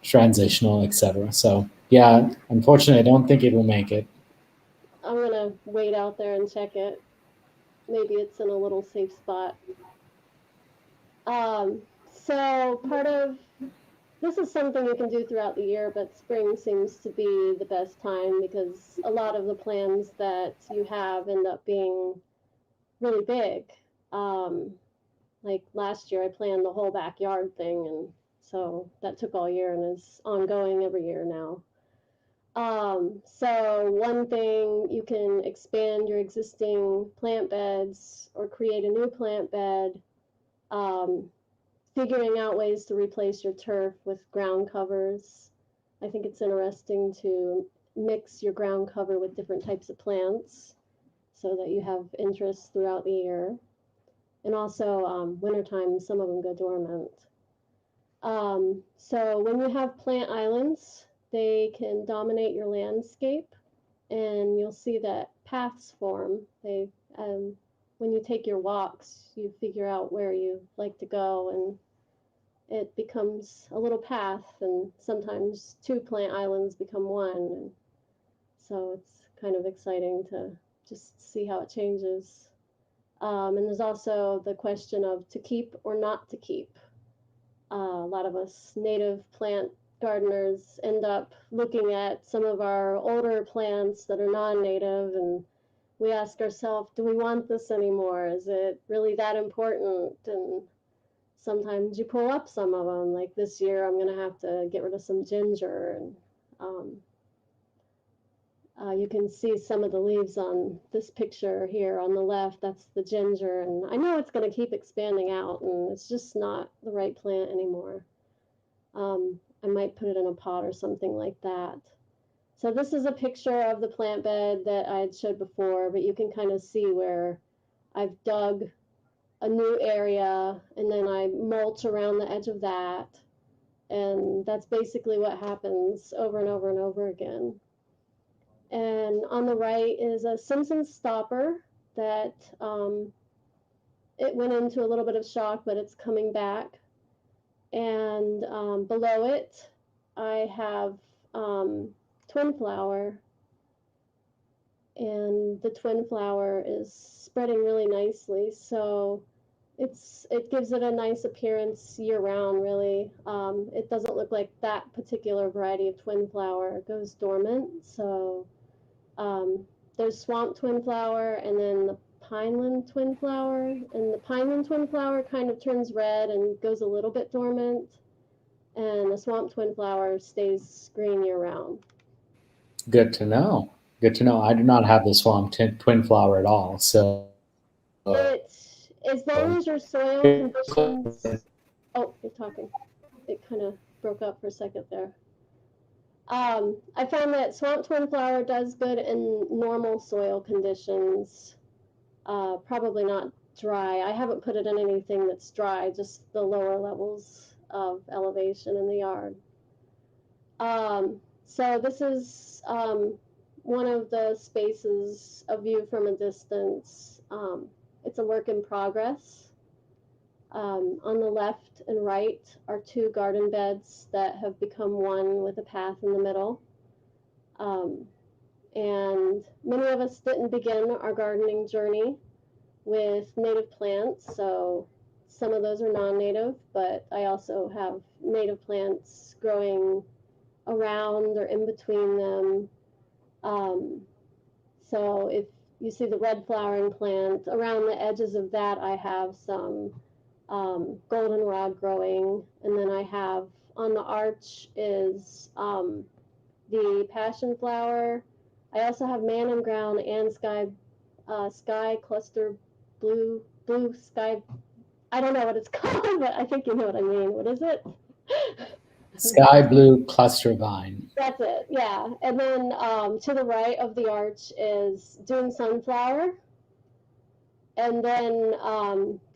transitional, etc. So yeah, unfortunately, I don't think it will make it.
I'm gonna wait out there and check it. Maybe it's in a little safe spot. So part of this is something you can do throughout the year, but spring seems to be the best time because a lot of the plans that you have end up being really big. Like last year, I planned the whole backyard thing, and so that took all year and is ongoing every year now. So one thing, you can expand your existing plant beds or create a new plant bed, figuring out ways to replace your turf with ground covers. I think it's interesting to mix your ground cover with different types of plants so that you have interest throughout the year. And also, wintertime, some of them go dormant. So when you have plant islands, they can dominate your landscape, and you'll see that paths form. When you take your walks, you figure out where you like to go, and it becomes a little path, and sometimes two plant islands become one. And so it's kind of exciting to just see how it changes. And there's also the question of to keep or not to keep. A lot of us native plant gardeners end up looking at some of our older plants that are non-native, and we ask ourselves, do we want this anymore? Is it really that important? And sometimes you pull up some of them. Like this year, I'm going to have to get rid of some ginger. And you can see some of the leaves on this picture here on the left. That's the ginger. And I know it's going to keep expanding out, and it's just not the right plant anymore. I might put it in a pot or something like that. So this is a picture of the plant bed that I had showed before, but you can kind of see where I've dug a new area and then I mulch around the edge of that. And that's basically what happens over and over and over again. And on the right is a Simpson stopper that it went into a little bit of shock, but it's coming back. And below it, I have twin flower, and the twin flower is spreading really nicely. So it gives it a nice appearance year round, really. It doesn't look like that particular variety of twin flower goes dormant. So there's swamp twin flower, and then the pineland twin flower, and the pineland twin flower kind of turns red and goes a little bit dormant, and the swamp twin flower stays green year round.
Good to know. Good to know. I do not have the swamp twin flower at all. So,
It's as long as your soil conditions. Oh, you're talking. It kind of broke up for a second there. I found that swamp twin flower does good in normal soil conditions. Probably not dry. I haven't put it in anything that's dry, just the lower levels of elevation in the yard. So this is one of the spaces, a view from a distance. It's a work in progress. On the left and right are two garden beds that have become one with a path in the middle. And many of us didn't begin our gardening journey with native plants, so some of those are non-native, but I also have native plants growing around or in between them. So if you see the red flowering plant, around the edges of that I have some goldenrod growing, and then I have on the arch is the passion flower. I also have man and ground and sky cluster blue sky. I don't know what it's called, but I think you know what I mean. What is it?
sky blue cluster vine.
That's it, yeah. And then to the right of the arch is Dune sunflower. And then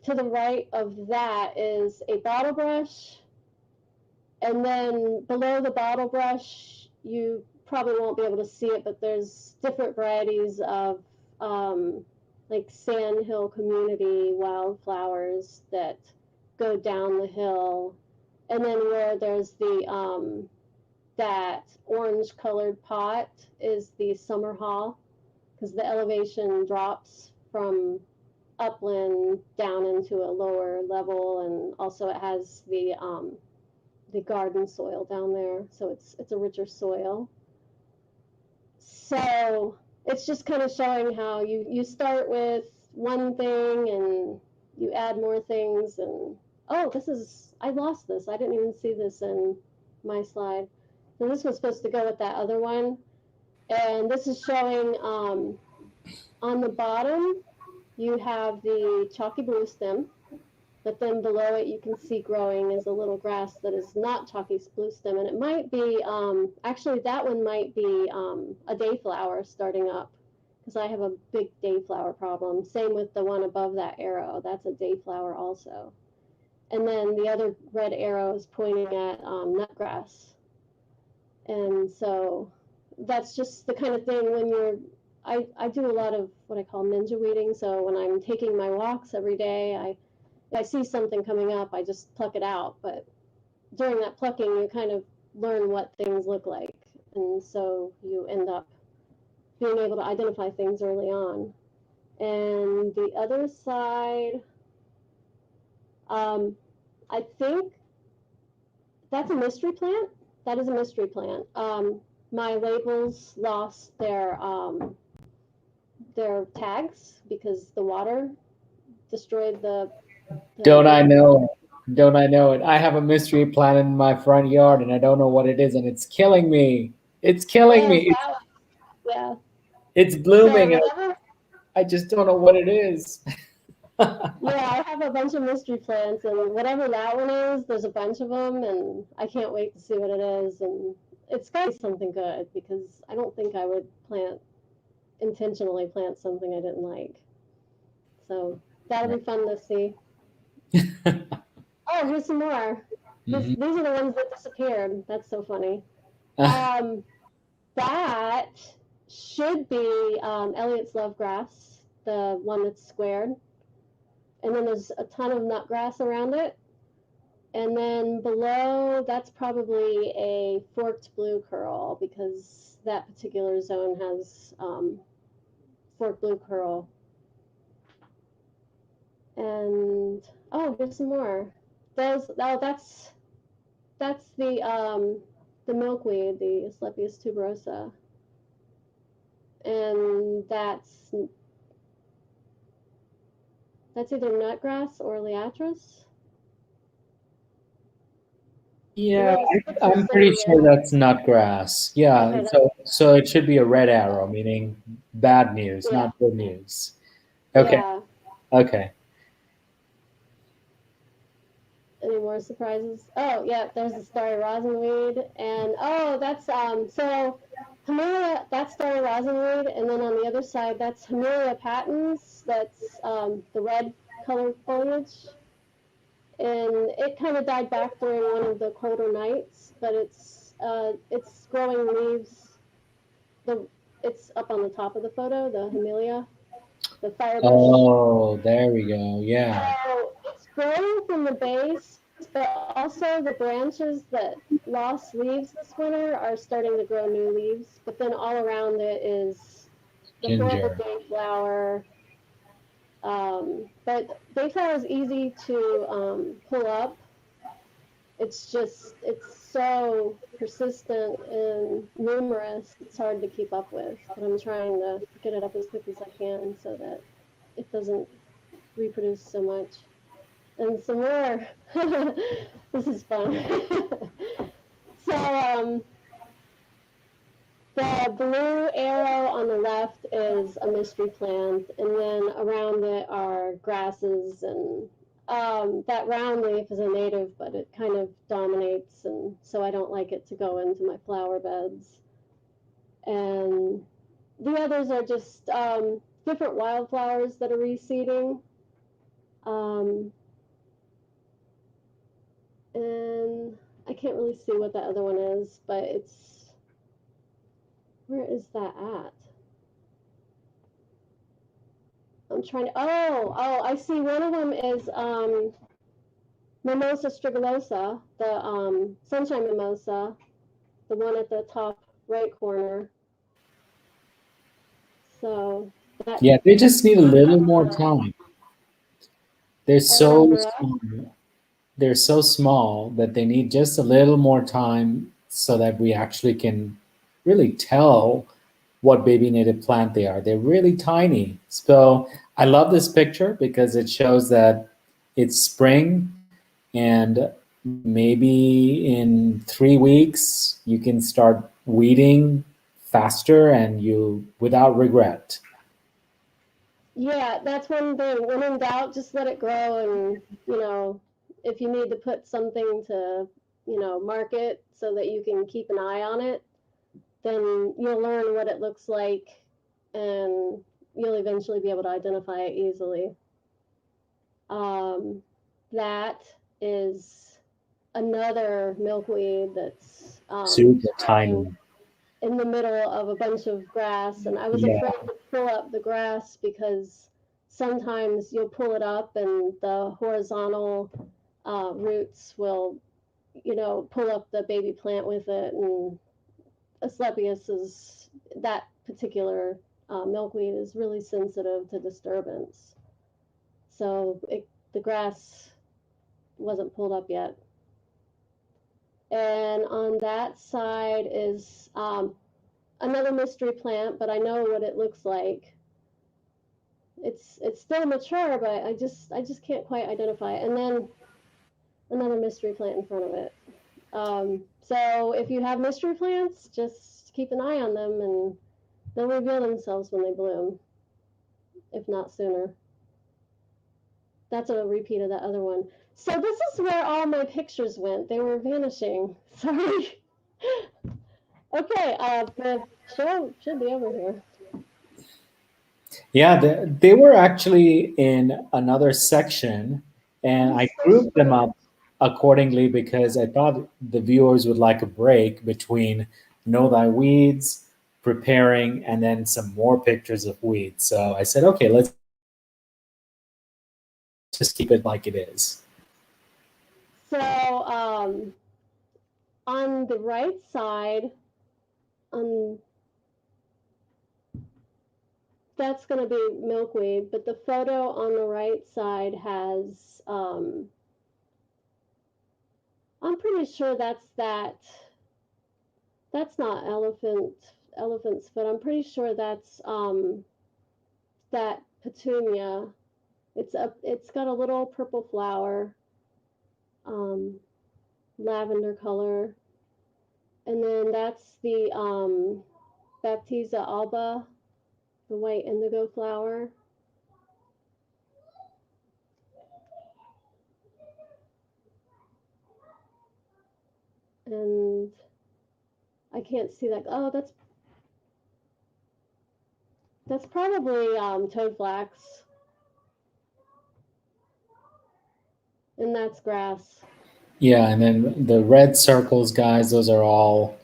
to the right of that is a bottle brush. And then below the bottle brush, you probably won't be able to see it, but there's different varieties of like sandhill community wildflowers that go down the hill. And then where there's the that orange colored pot is the summer hall, because the elevation drops from upland down into a lower level, and also it has the garden soil down there, so it's a richer soil. So it's just kind of showing how you start with one thing and you add more things, and oh, I lost this. I didn't even see this in my slide. So this was supposed to go with that other one, and this is showing on the bottom you have the chalky blue stem, but then below it you can see growing is a little grass that is not chalky blue stem, and it might be, actually that one might be a dayflower starting up, because I have a big dayflower problem. Same with the one above that arrow, that's a dayflower also. And then the other red arrow is pointing at nutgrass. And so that's just the kind of thing when I do a lot of what I call ninja weeding, so when I'm taking my walks every day, I see something coming up, I just pluck it out. But during that plucking, you kind of learn what things look like. And so you end up being able to identify things early on. And the other side, I think that's a mystery plant. That is a mystery plant. My labels lost their tags because the water destroyed the
Don't I know it? Don't I know it? I have a mystery plant in my front yard, and I don't know what it is, and it's killing me. It's killing me.
Yeah.
It's blooming,
So
and
whatever,
I just don't know what it is.
yeah, I have a bunch of mystery plants, and whatever that one is, there's a bunch of them, and I can't wait to see what it is. And it's got to be something good, because I don't think I would intentionally plant something I didn't like. So that'll be fun to see. Oh, here's some more. These are the ones that disappeared. That's so funny. That should be Elliot's love grass, the one that's squared. And then there's a ton of nutgrass around it. And then below, that's probably a forked blue curl, because that particular zone has forked blue curl. And oh, here's some more. That's the milkweed, the Asclepias tuberosa, and that's That's either nutgrass or liatris.
Yeah,
And then the picture
I'm pretty
saying
sure that's not grass. Yeah,
okay,
so it should be a red arrow, meaning bad news,
yeah,
not good news. Okay,
yeah.
okay.
Any more surprises? Oh, yeah, there's the starry rosinweed, and oh, that's so Hamelia, that's starry rosinweed, and then on the other side, that's Hamelia patens. That's the red colored foliage, and it kind of died back during one of the colder nights, but it's growing leaves. The it's up on the top of the photo, the Hamelia, the firebush.
Oh, there we go. Yeah.
So it's growing from the base, but also the branches that lost leaves this winter are starting to grow new leaves. But then all around it is the forever
Ginger.
dayflower. But dayflower is easy to pull up. It's so persistent and numerous. It's hard to keep up with. But I'm trying to get it up as quick as I can so that it doesn't reproduce so much. And some more. This is fun. So the blue arrow on the left is a mystery plant, and then around it are grasses, and that round leaf is a native, but it kind of dominates, and so I don't like it to go into my flower beds. And the others are just different wildflowers that are reseeding. Um, and I can't really see what that other one is, but where is that at? I'm trying to, I see one of them is Mimosa strigonosa, the sunshine mimosa, the one at the top right corner. So that,
Yeah, they just need a little more
uh,
time. They're so small. They're so small that they need just a little more time so that we actually can really tell what baby native plant they are. They're really tiny. So I love this picture because it shows that it's spring and maybe in 3 weeks you can start weeding faster and you without regret.
yeah, that's one thing. When in doubt, just let it grow, and if you need to put something to, mark it so that you can keep an eye on it, then you'll learn what it looks like, and you'll eventually be able to identify it easily. Um, that is another milkweed that's
Super
growing
tiny.
in the middle of a bunch of grass, and I was
Yeah.
afraid to pull up the grass because sometimes you'll pull it up and the horizontal roots will, pull up the baby plant with it, and Asclepius is that particular milkweed is really sensitive to disturbance. So the grass wasn't pulled up yet. And on that side is another mystery plant, but I know what it looks like. It's still mature, but I just can't quite identify it. And then another mystery plant in front of it. So if you have mystery plants, just keep an eye on them, and they'll reveal themselves when they bloom, if not sooner. That's a repeat of that other one. So this is where all my pictures went. They were vanishing. Sorry. Okay, the show should be over here.
Yeah, they were actually in another section, and I grouped them up accordingly because I thought the viewers would like a break between Know Thy Weeds, preparing, and then some more pictures of weeds. So I said, okay, let's just keep it like it is.
So on the right side, that's going to be milkweed, but the photo on the right side has, I'm pretty sure that's not elephants, but I'm pretty sure that's that petunia. It's got a little purple flower, lavender color, and then that's the Baptista alba, the white indigo flower. And I can't see that. Oh, that's probably toadflax, and that's grass.
Yeah, and then the red circles, guys, those are all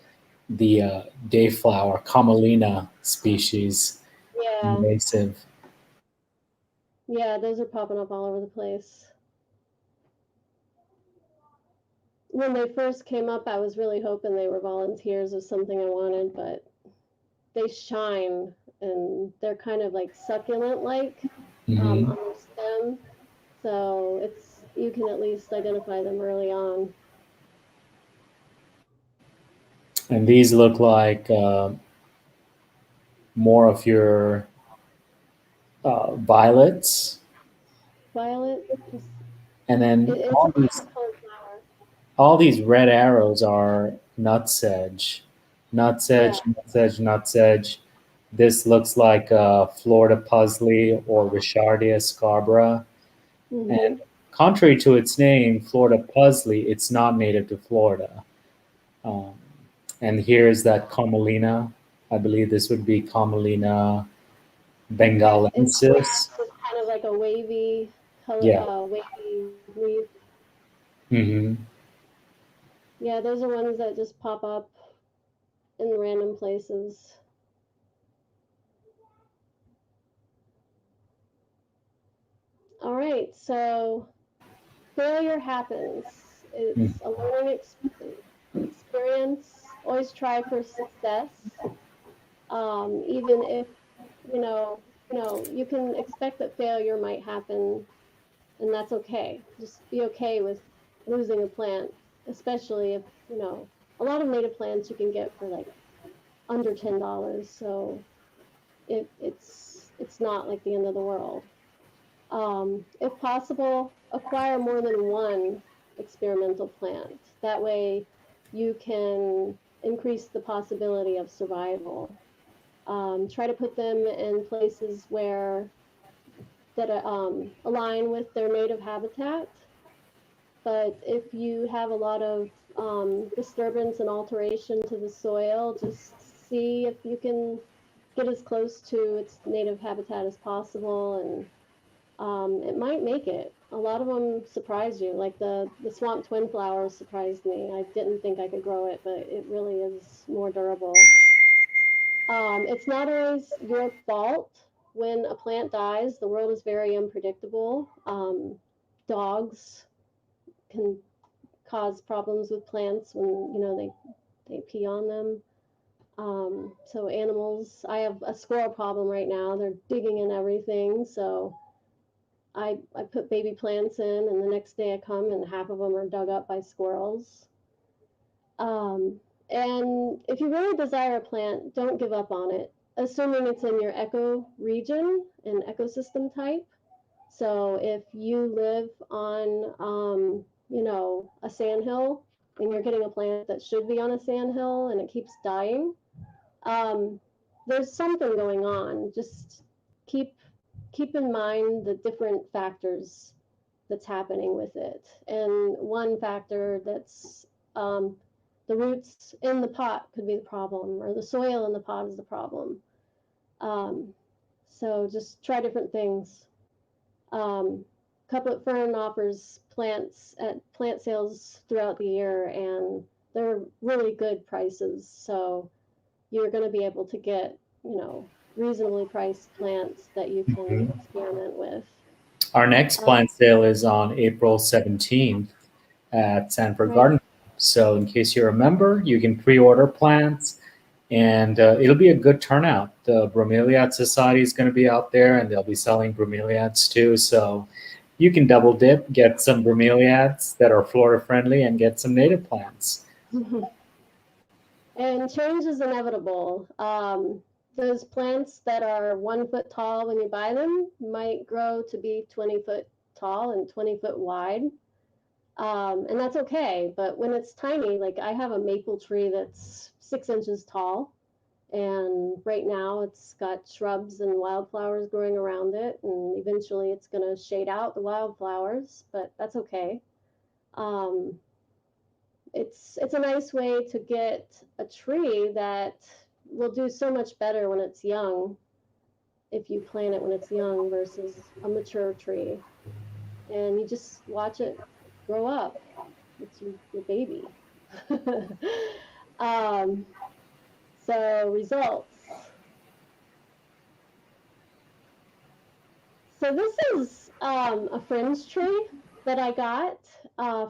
the dayflower, Camelina species,
Yeah,
invasive.
yeah, those are popping up all over the place. When they first came up, I was really hoping they were volunteers of something I wanted, but they shine and they're kind of like succulent like on
Hmm.
their stem. So you can at least identify them early on.
And these look like more of your violets.
Violet, just
And then
it's a pop colored flower.
all these red arrows are nutsedge,
Yeah.
nutsedge, nutsedge, nutsedge. This looks like Florida puzzly or Richardia scabra.
Hmm.
And contrary to its name, Florida puzzly, it's not native to Florida. Um, and here's that Camelina. I believe this would be Camelina
It's
bengalensis.
grass with kind of like a wavy color,
Yeah.
wavy leaf.
Hmm.
Yeah, those are ones that just pop up in random places. All right, so failure happens. It's a learning experience. Always try for success. Even if you can expect that failure might happen, and that's okay. Just be okay with losing a plant, especially if a lot of native plants you can get for like under $10. So it's not like the end of the world. If possible, acquire more than one experimental plant. That way, you can increase the possibility of survival. Try to put them in places that align with their native habitat. But if you have a lot of disturbance and alteration to the soil, just see if you can get as close to its native habitat as possible, and it might make it. A lot of them surprise you, like the swamp twin flower surprised me. I didn't think I could grow it, but it really is more durable. It's not always your fault when a plant dies. The world is very unpredictable. Dogs can cause problems with plants when they pee on them. So animals, I have a squirrel problem right now. They're digging in everything. So I put baby plants in, and the next day I come and half of them are dug up by squirrels. And if you really desire a plant, don't give up on it, assuming it's in your eco region and ecosystem type. So if you live on, a sandhill and you're getting a plant that should be on a sandhill and it keeps dying, um, there's something going on. Just keep keep in mind the different factors that's happening with it. And one factor that's the roots in the pot could be the problem, or the soil in the pot is the problem. Um, so just try different things. Um, Cuplet Fern offers plants at plant sales throughout the year, and they're really good prices. So you're going to be able to get, reasonably priced plants that you can
Hmm.
experiment with.
Our next
Uh,
plant sale is on April 17th at Sanford
right.
Garden. So, in case you're a member, you can pre order plants and it'll be a good turnout. The Bromeliad Society is going to be out there and they'll be selling bromeliads too. So, you can double dip, get some bromeliads that are Florida friendly, and get some native plants.
And change is inevitable. those plants that are 1 foot tall when you buy them might grow to be 20 foot tall and 20 foot wide. And that's okay. But when it's tiny, like I have a maple tree that's 6 inches tall. And right now it's got shrubs and wildflowers growing around it. And eventually it's going to shade out the wildflowers, but that's okay. It's a nice way to get a tree that will do so much better when it's young, if you plant it when it's young versus a mature tree. And you just watch it grow up. It's your baby. So results. So this is a fringe tree that I got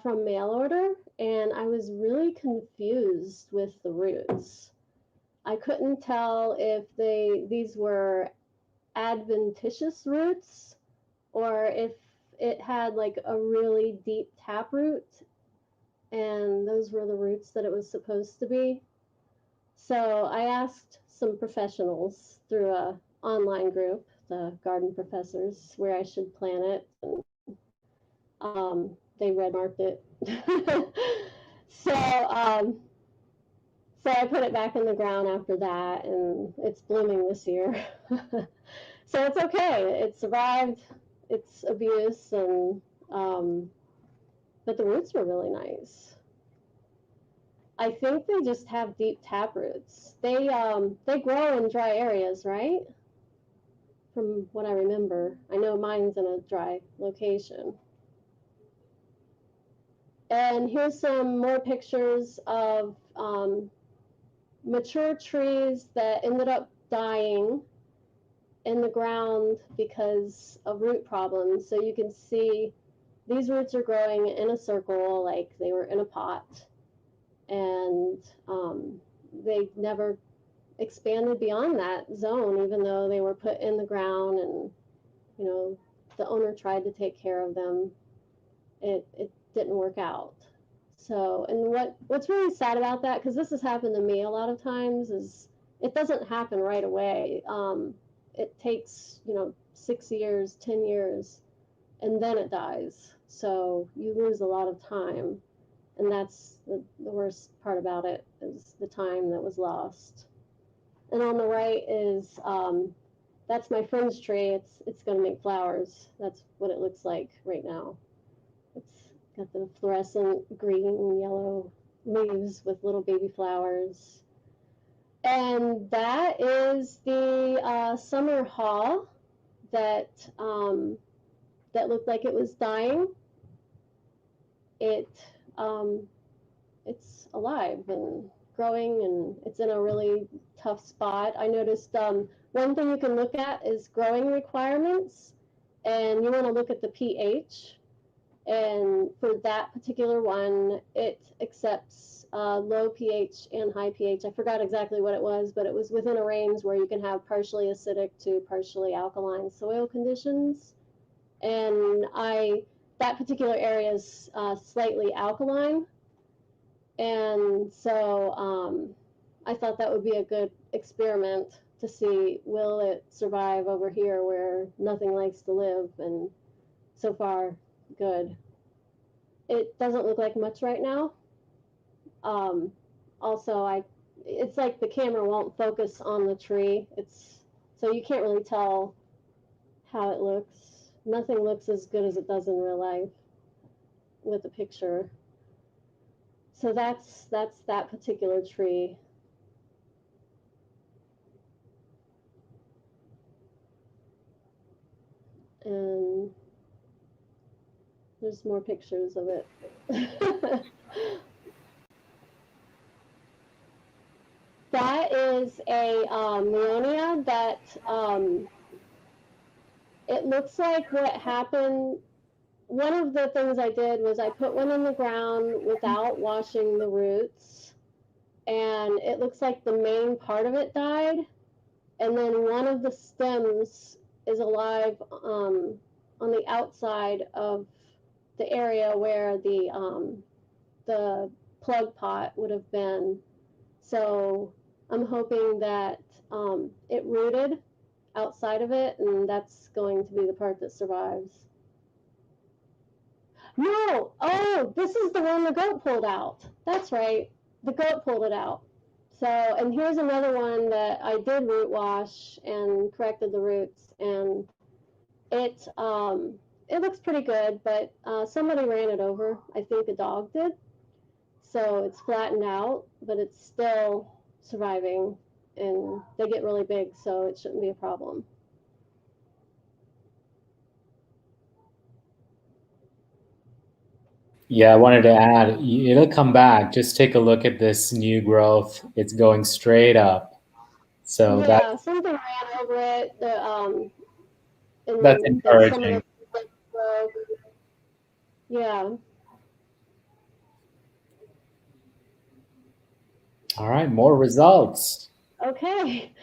from mail order, and I was really confused with the roots. I couldn't tell if these were adventitious roots or if it had like a really deep taproot, and those were the roots that it was supposed to be. So I asked some professionals through a online group, the Garden Professors, where I should plant it. And, they red marked it. So I put it back in the ground after that, and it's blooming this year. So it's okay. It survived its abuse, and but the roots were really nice. I think they just have deep tap roots. They grow in dry areas, right? From what I remember. I know mine's in a dry location. And here's some more pictures of mature trees that ended up dying in the ground because of root problems. So you can see these roots are growing in a circle, like they were in a pot. And they never expanded beyond that zone, even though they were put in the ground and, you know, the owner tried to take care of them. It didn't work out. So, and what's really sad about that, because this has happened to me a lot of times, is it doesn't happen right away. It takes, 6 years, 10 years, and then it dies. So you lose a lot of time. And that's the worst part about it, is the time that was lost. And on the right is, that's my fringe tree. It's going to make flowers. That's what it looks like right now. It's got the fluorescent green and yellow leaves with little baby flowers. And that is the summer haw that looked like it was dying. It's alive and growing, and it's in a really tough spot. I noticed one thing you can look at is growing requirements, and you want to look at the pH. And for that particular one, it accepts low pH and high pH. I forgot exactly what it was, but it was within a range where you can have partially acidic to partially alkaline soil conditions. And that particular area is slightly alkaline. And so I thought that would be a good experiment to see, will it survive over here where nothing likes to live? And so far, good. It doesn't look like much right now. Also, it's like the camera won't focus on the tree. So you can't really tell how it looks. Nothing looks as good as it does in real life with a picture. So that's that particular tree. And there's more pictures of it. That is a Leonia that it looks like what happened. One of the things I did was I put one in the ground without washing the roots, and it looks like the main part of it died, and then one of the stems is alive on the outside of the area where the plug pot would have been. So I'm hoping that it rooted outside of it, and that's going to be the part that survives. No! Oh, this is the one the goat pulled out. That's right. The goat pulled it out. So, and here's another one that I did root wash and corrected the roots, and it looks pretty good, but somebody ran it over. I think a dog did. So it's flattened out, but it's still surviving, and they get really big, so it shouldn't be a problem.
Yeah, I wanted to add, it'll come back. Just take a look at this new growth. It's going straight up. So
Yeah, something ran over it.
that's
And that some of
encouraging.
the broke. Yeah.
All right, more results.
Okay.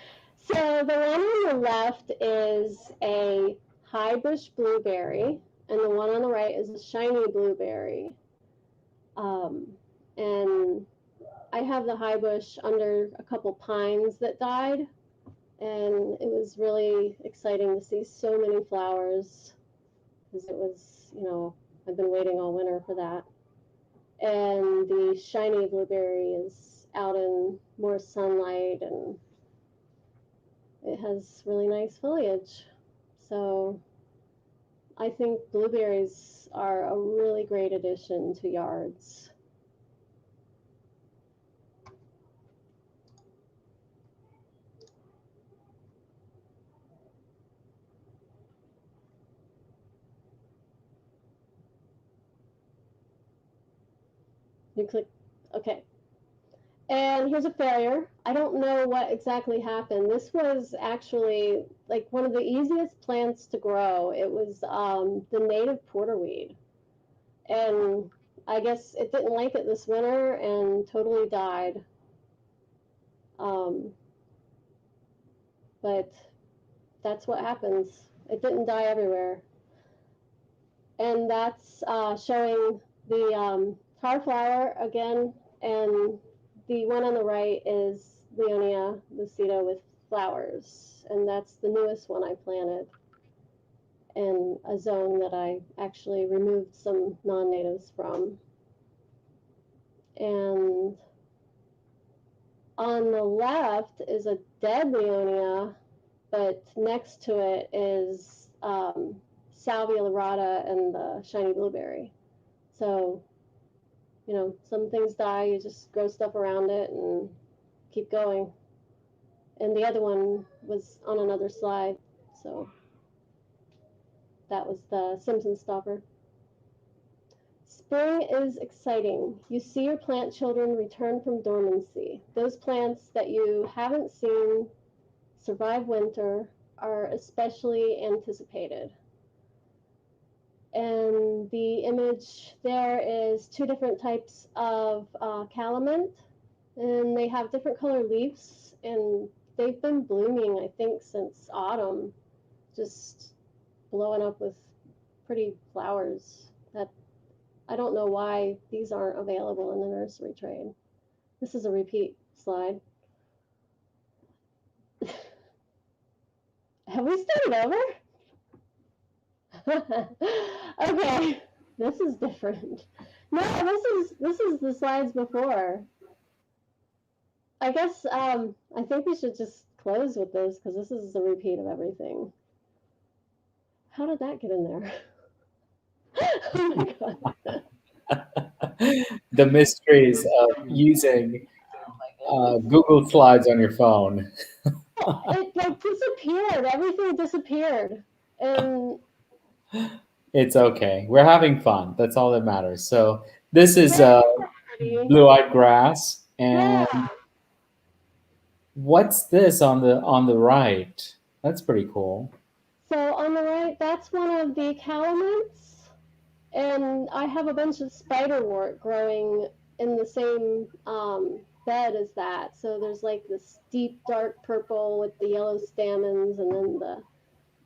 So the one on the left is a high bush blueberry, and the one on the right is a shiny blueberry. And I have the high bush under a couple pines that died, and it was really exciting to see so many flowers because it was, I've been waiting all winter for that. And the shiny blueberry is out in more sunlight, and it has really nice foliage. So I think blueberries are a really great addition to yards. You click, okay. And here's a failure. I don't know what exactly happened. This was actually like one of the easiest plants to grow. It was the native porterweed. And I guess it didn't like it this winter and totally died. But that's what happens. It didn't die everywhere. And that's showing the tar flower again, and the one on the right is Leonia lucida with flowers, and that's the newest one I planted in a zone that I actually removed some non-natives from. And on the left is a dead Leonia, but next to it is Salvia lyrata and the shiny blueberry. So, some things die, you just grow stuff around it and keep going. And the other one was on another slide, so that was the Simpson stopper. Spring is exciting. You see your plant children return from dormancy. Those plants that you haven't seen survive winter are especially anticipated. And the image there is two different types of calamint, and they have different color leaves, and they've been blooming, I think, since autumn, just blowing up with pretty flowers that I don't know why these aren't available in the nursery trade. This is a repeat slide. Have we started over? Okay, this is different. No, this is the slides before. I guess I think we should just close with this because this is a repeat of everything. How did that get in there? Oh my god.
The mysteries of using Google Slides on your phone.
It like disappeared. Everything disappeared. And
It's okay. We're having fun. That's all that matters. So this is
pretty.
blue-eyed grass, and
Yeah.
what's this on the right? That's pretty cool.
So on the right, that's one of the calamints. And I have a bunch of spiderwort growing in the same bed as that. So there's like this deep dark purple with the yellow stamens, and then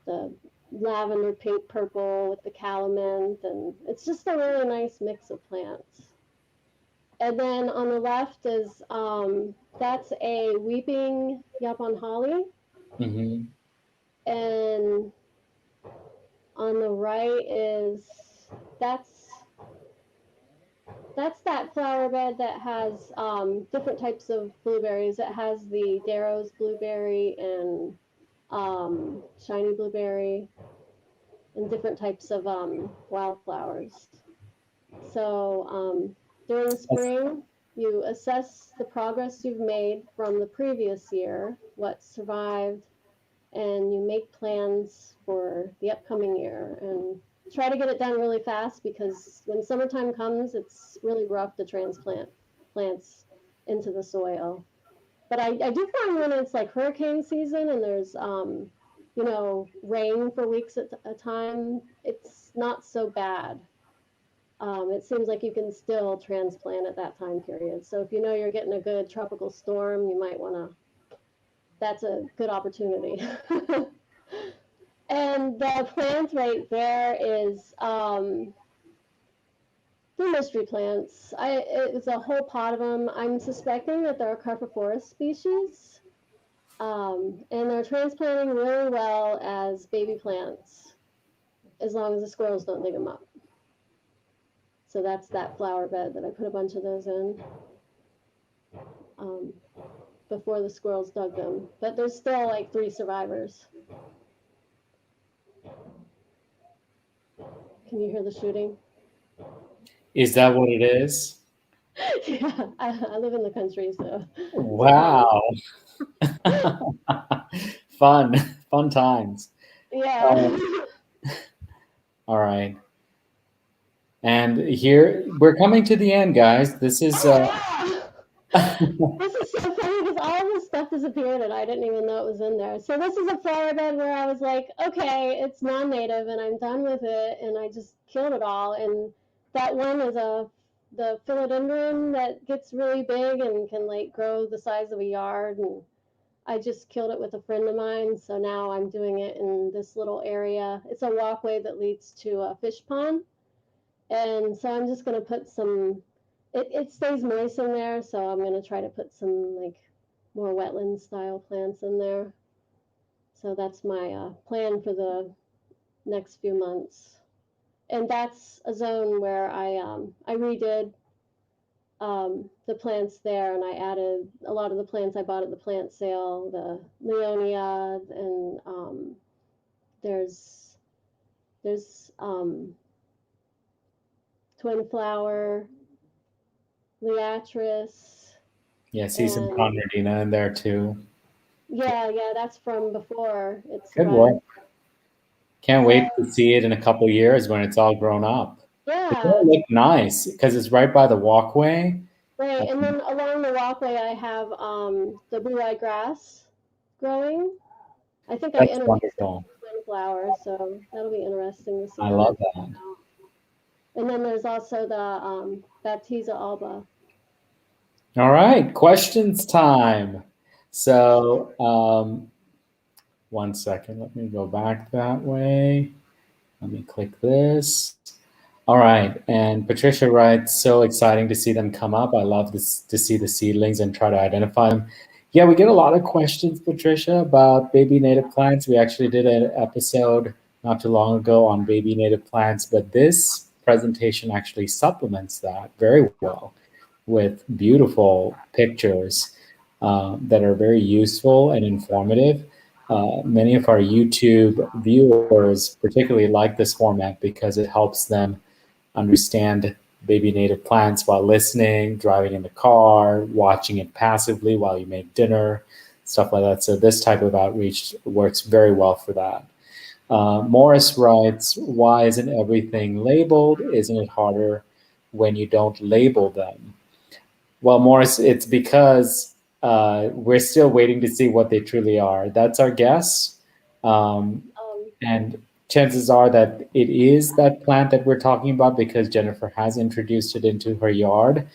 the lavender pink purple with the calamint, and it's just a really nice mix of plants. And then on the left is that's a weeping Japan holly,
Mm-hmm.
and on the right is that's that flower bed that has different types of blueberries. It has the Darrow's blueberry and shiny blueberry and different types of wildflowers. So during the spring, you assess the progress you've made from the previous year, what survived, and you make plans for the upcoming year and try to get it done really fast, because when summertime comes, it's really rough to transplant plants into the soil. But I do find when it's like hurricane season and there's rain for weeks at a time, it's not so bad. It seems like you can still transplant at that time period. So if you know you're getting a good tropical storm, you might want to. That's a good opportunity. And the plant right there is the mystery plants. It's a whole pot of them. I'm suspecting that they're a Carpophorus species, and they're transplanting really well as baby plants, as long as the squirrels don't dig them up. So that's that flower bed that I put a bunch of those in before the squirrels dug them. But there's still like 3 survivors. Can you hear the shooting?
Is that what it is?
Yeah, I live in the country, so.
Wow. Fun times.
Yeah.
All right. And here we're coming to the end, guys. This is
This is so funny because all this stuff disappeared and I didn't even know it was in there. So this is a flower bed where I was like, okay, it's non-native and I'm done with it, and I just killed it all. And that one is the philodendron that gets really big and can like grow the size of a yard, and I just killed it with a friend of mine. So now I'm doing it in this little area. It's a walkway that leads to a fish pond. And so I'm just going to put some, it stays moist in there. So I'm going to try to put some like more wetland style plants in there. So that's my plan for the next few months. And that's a zone where I redid the plants there, and I added a lot of the plants I bought at the plant sale, the Leonia, and there's twin flower, Leatris.
yeah, see some Conradina in there too.
Yeah, that's from before. It's
good work. Can't wait to see it in a couple of years when it's all grown up.
Yeah.
It's gonna look nice because it's right by the walkway.
Right, and then along the walkway I have the blue-eyed grass growing. I think I introduced twin flower, so that'll be interesting to see.
I love that.
And then there's also the Baptisia alba.
All right, questions time. So 1 second, let me go back that way. Let me click this. All right, and Patricia writes, so exciting to see them come up. I love this, to see the seedlings and try to identify them. Yeah, we get a lot of questions, Patricia, about baby native plants. We actually did an episode not too long ago on baby native plants, but this presentation actually supplements that very well with beautiful pictures that are very useful and informative. Many of our YouTube viewers particularly like this format because it helps them understand baby native plants while listening, driving in the car, watching it passively while you make dinner, stuff like that. So this type of outreach works very well for that. Morris writes, why isn't everything labeled? Isn't it harder when you don't label them? Well, Morris, it's because we're still waiting to see what they truly are. That's our guess. And chances are that it is that plant that we're talking about because Jennifer has introduced it into her yard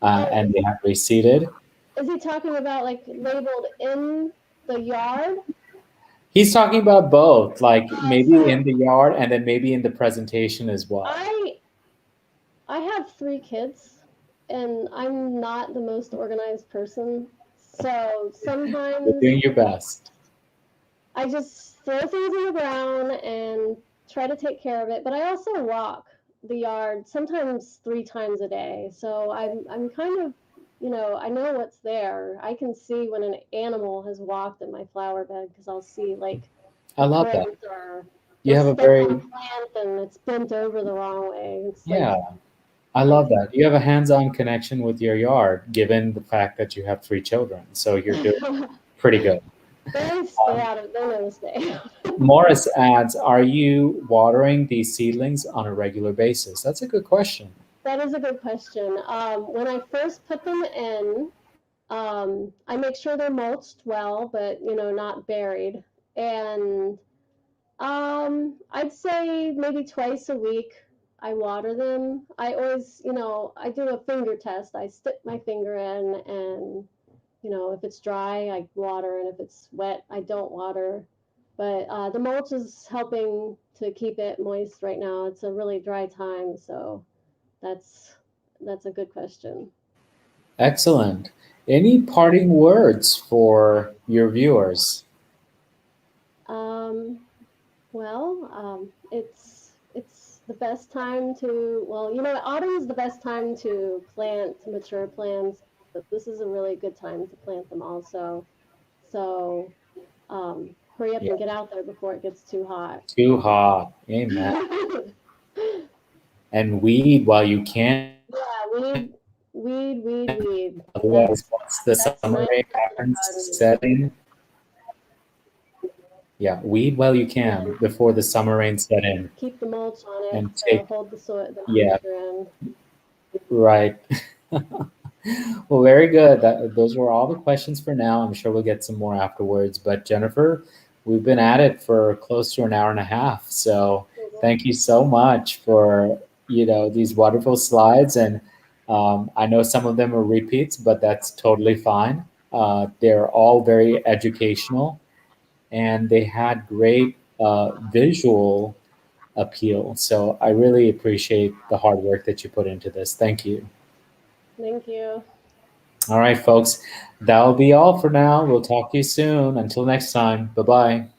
and they have reseeded.
Is he talking about like labeled in the yard?
He's talking about both, like maybe in the yard and then maybe in the presentation as well.
I have 3 kids. and I'm not the most organized person. So
You're
sometimes
doing your best.
I just throw things in the ground and try to take care of it. But I also walk the yard sometimes 3 times a day. So I'm kind of, I know what's there. I can see when an animal has walked in my flower bed because I'll see like
I
a
love that.
print or
You
they'll
have a
step on a
very,
plant and it's bent over the wrong way. It's
yeah,
like
I
I
love
can.
that. You have a hands-on connection with your yard, given the fact that you have 3 children. So you're doing pretty good.
They stay
Um,
out of. They never stay out.
Morris adds, are you watering these seedlings on a regular basis? That's a good question.
That is a good question. When I first put them in, I make sure they're mulched well, but not buried. And I'd say maybe twice a week I water them. I always, I do a finger test. I stick my finger in, and if it's dry, I water, and if it's wet, I don't water. But the mulch is helping to keep it moist right now. It's a really dry time, so that's that's a good question.
Excellent. Any parting words for your viewers?
Um, well, it's the best time to autumn is the best time to plant mature plants, but this is a really good time to plant them also. So hurry up
Yeah,
and get out there before it gets too hot.
too hot. Amen.
Yeah,
And weed while you can.
weed, weed.
Otherwise,
That's
once the
that's
summer
90%
rain
of
happens,
gardening.
set in. Yeah, weed while you
Yeah,
can before the summer rain set in.
keep the mulch on it
And
to
take,
hold the soil, the
yeah,
moisture in.
right. Well, very good. Those were all the questions for now. I'm sure we'll get some more afterwards. But Jennifer, we've been at it for close to an hour and a half. So thank you so much for these wonderful slides. And I know some of them are repeats, but that's totally fine. They're all very educational, and they had great visual appeal. So I really appreciate the hard work that you put into this. Thank you.
Thank you.
All right, folks, that'll be all for now. We'll talk to you soon. Until next time, bye bye.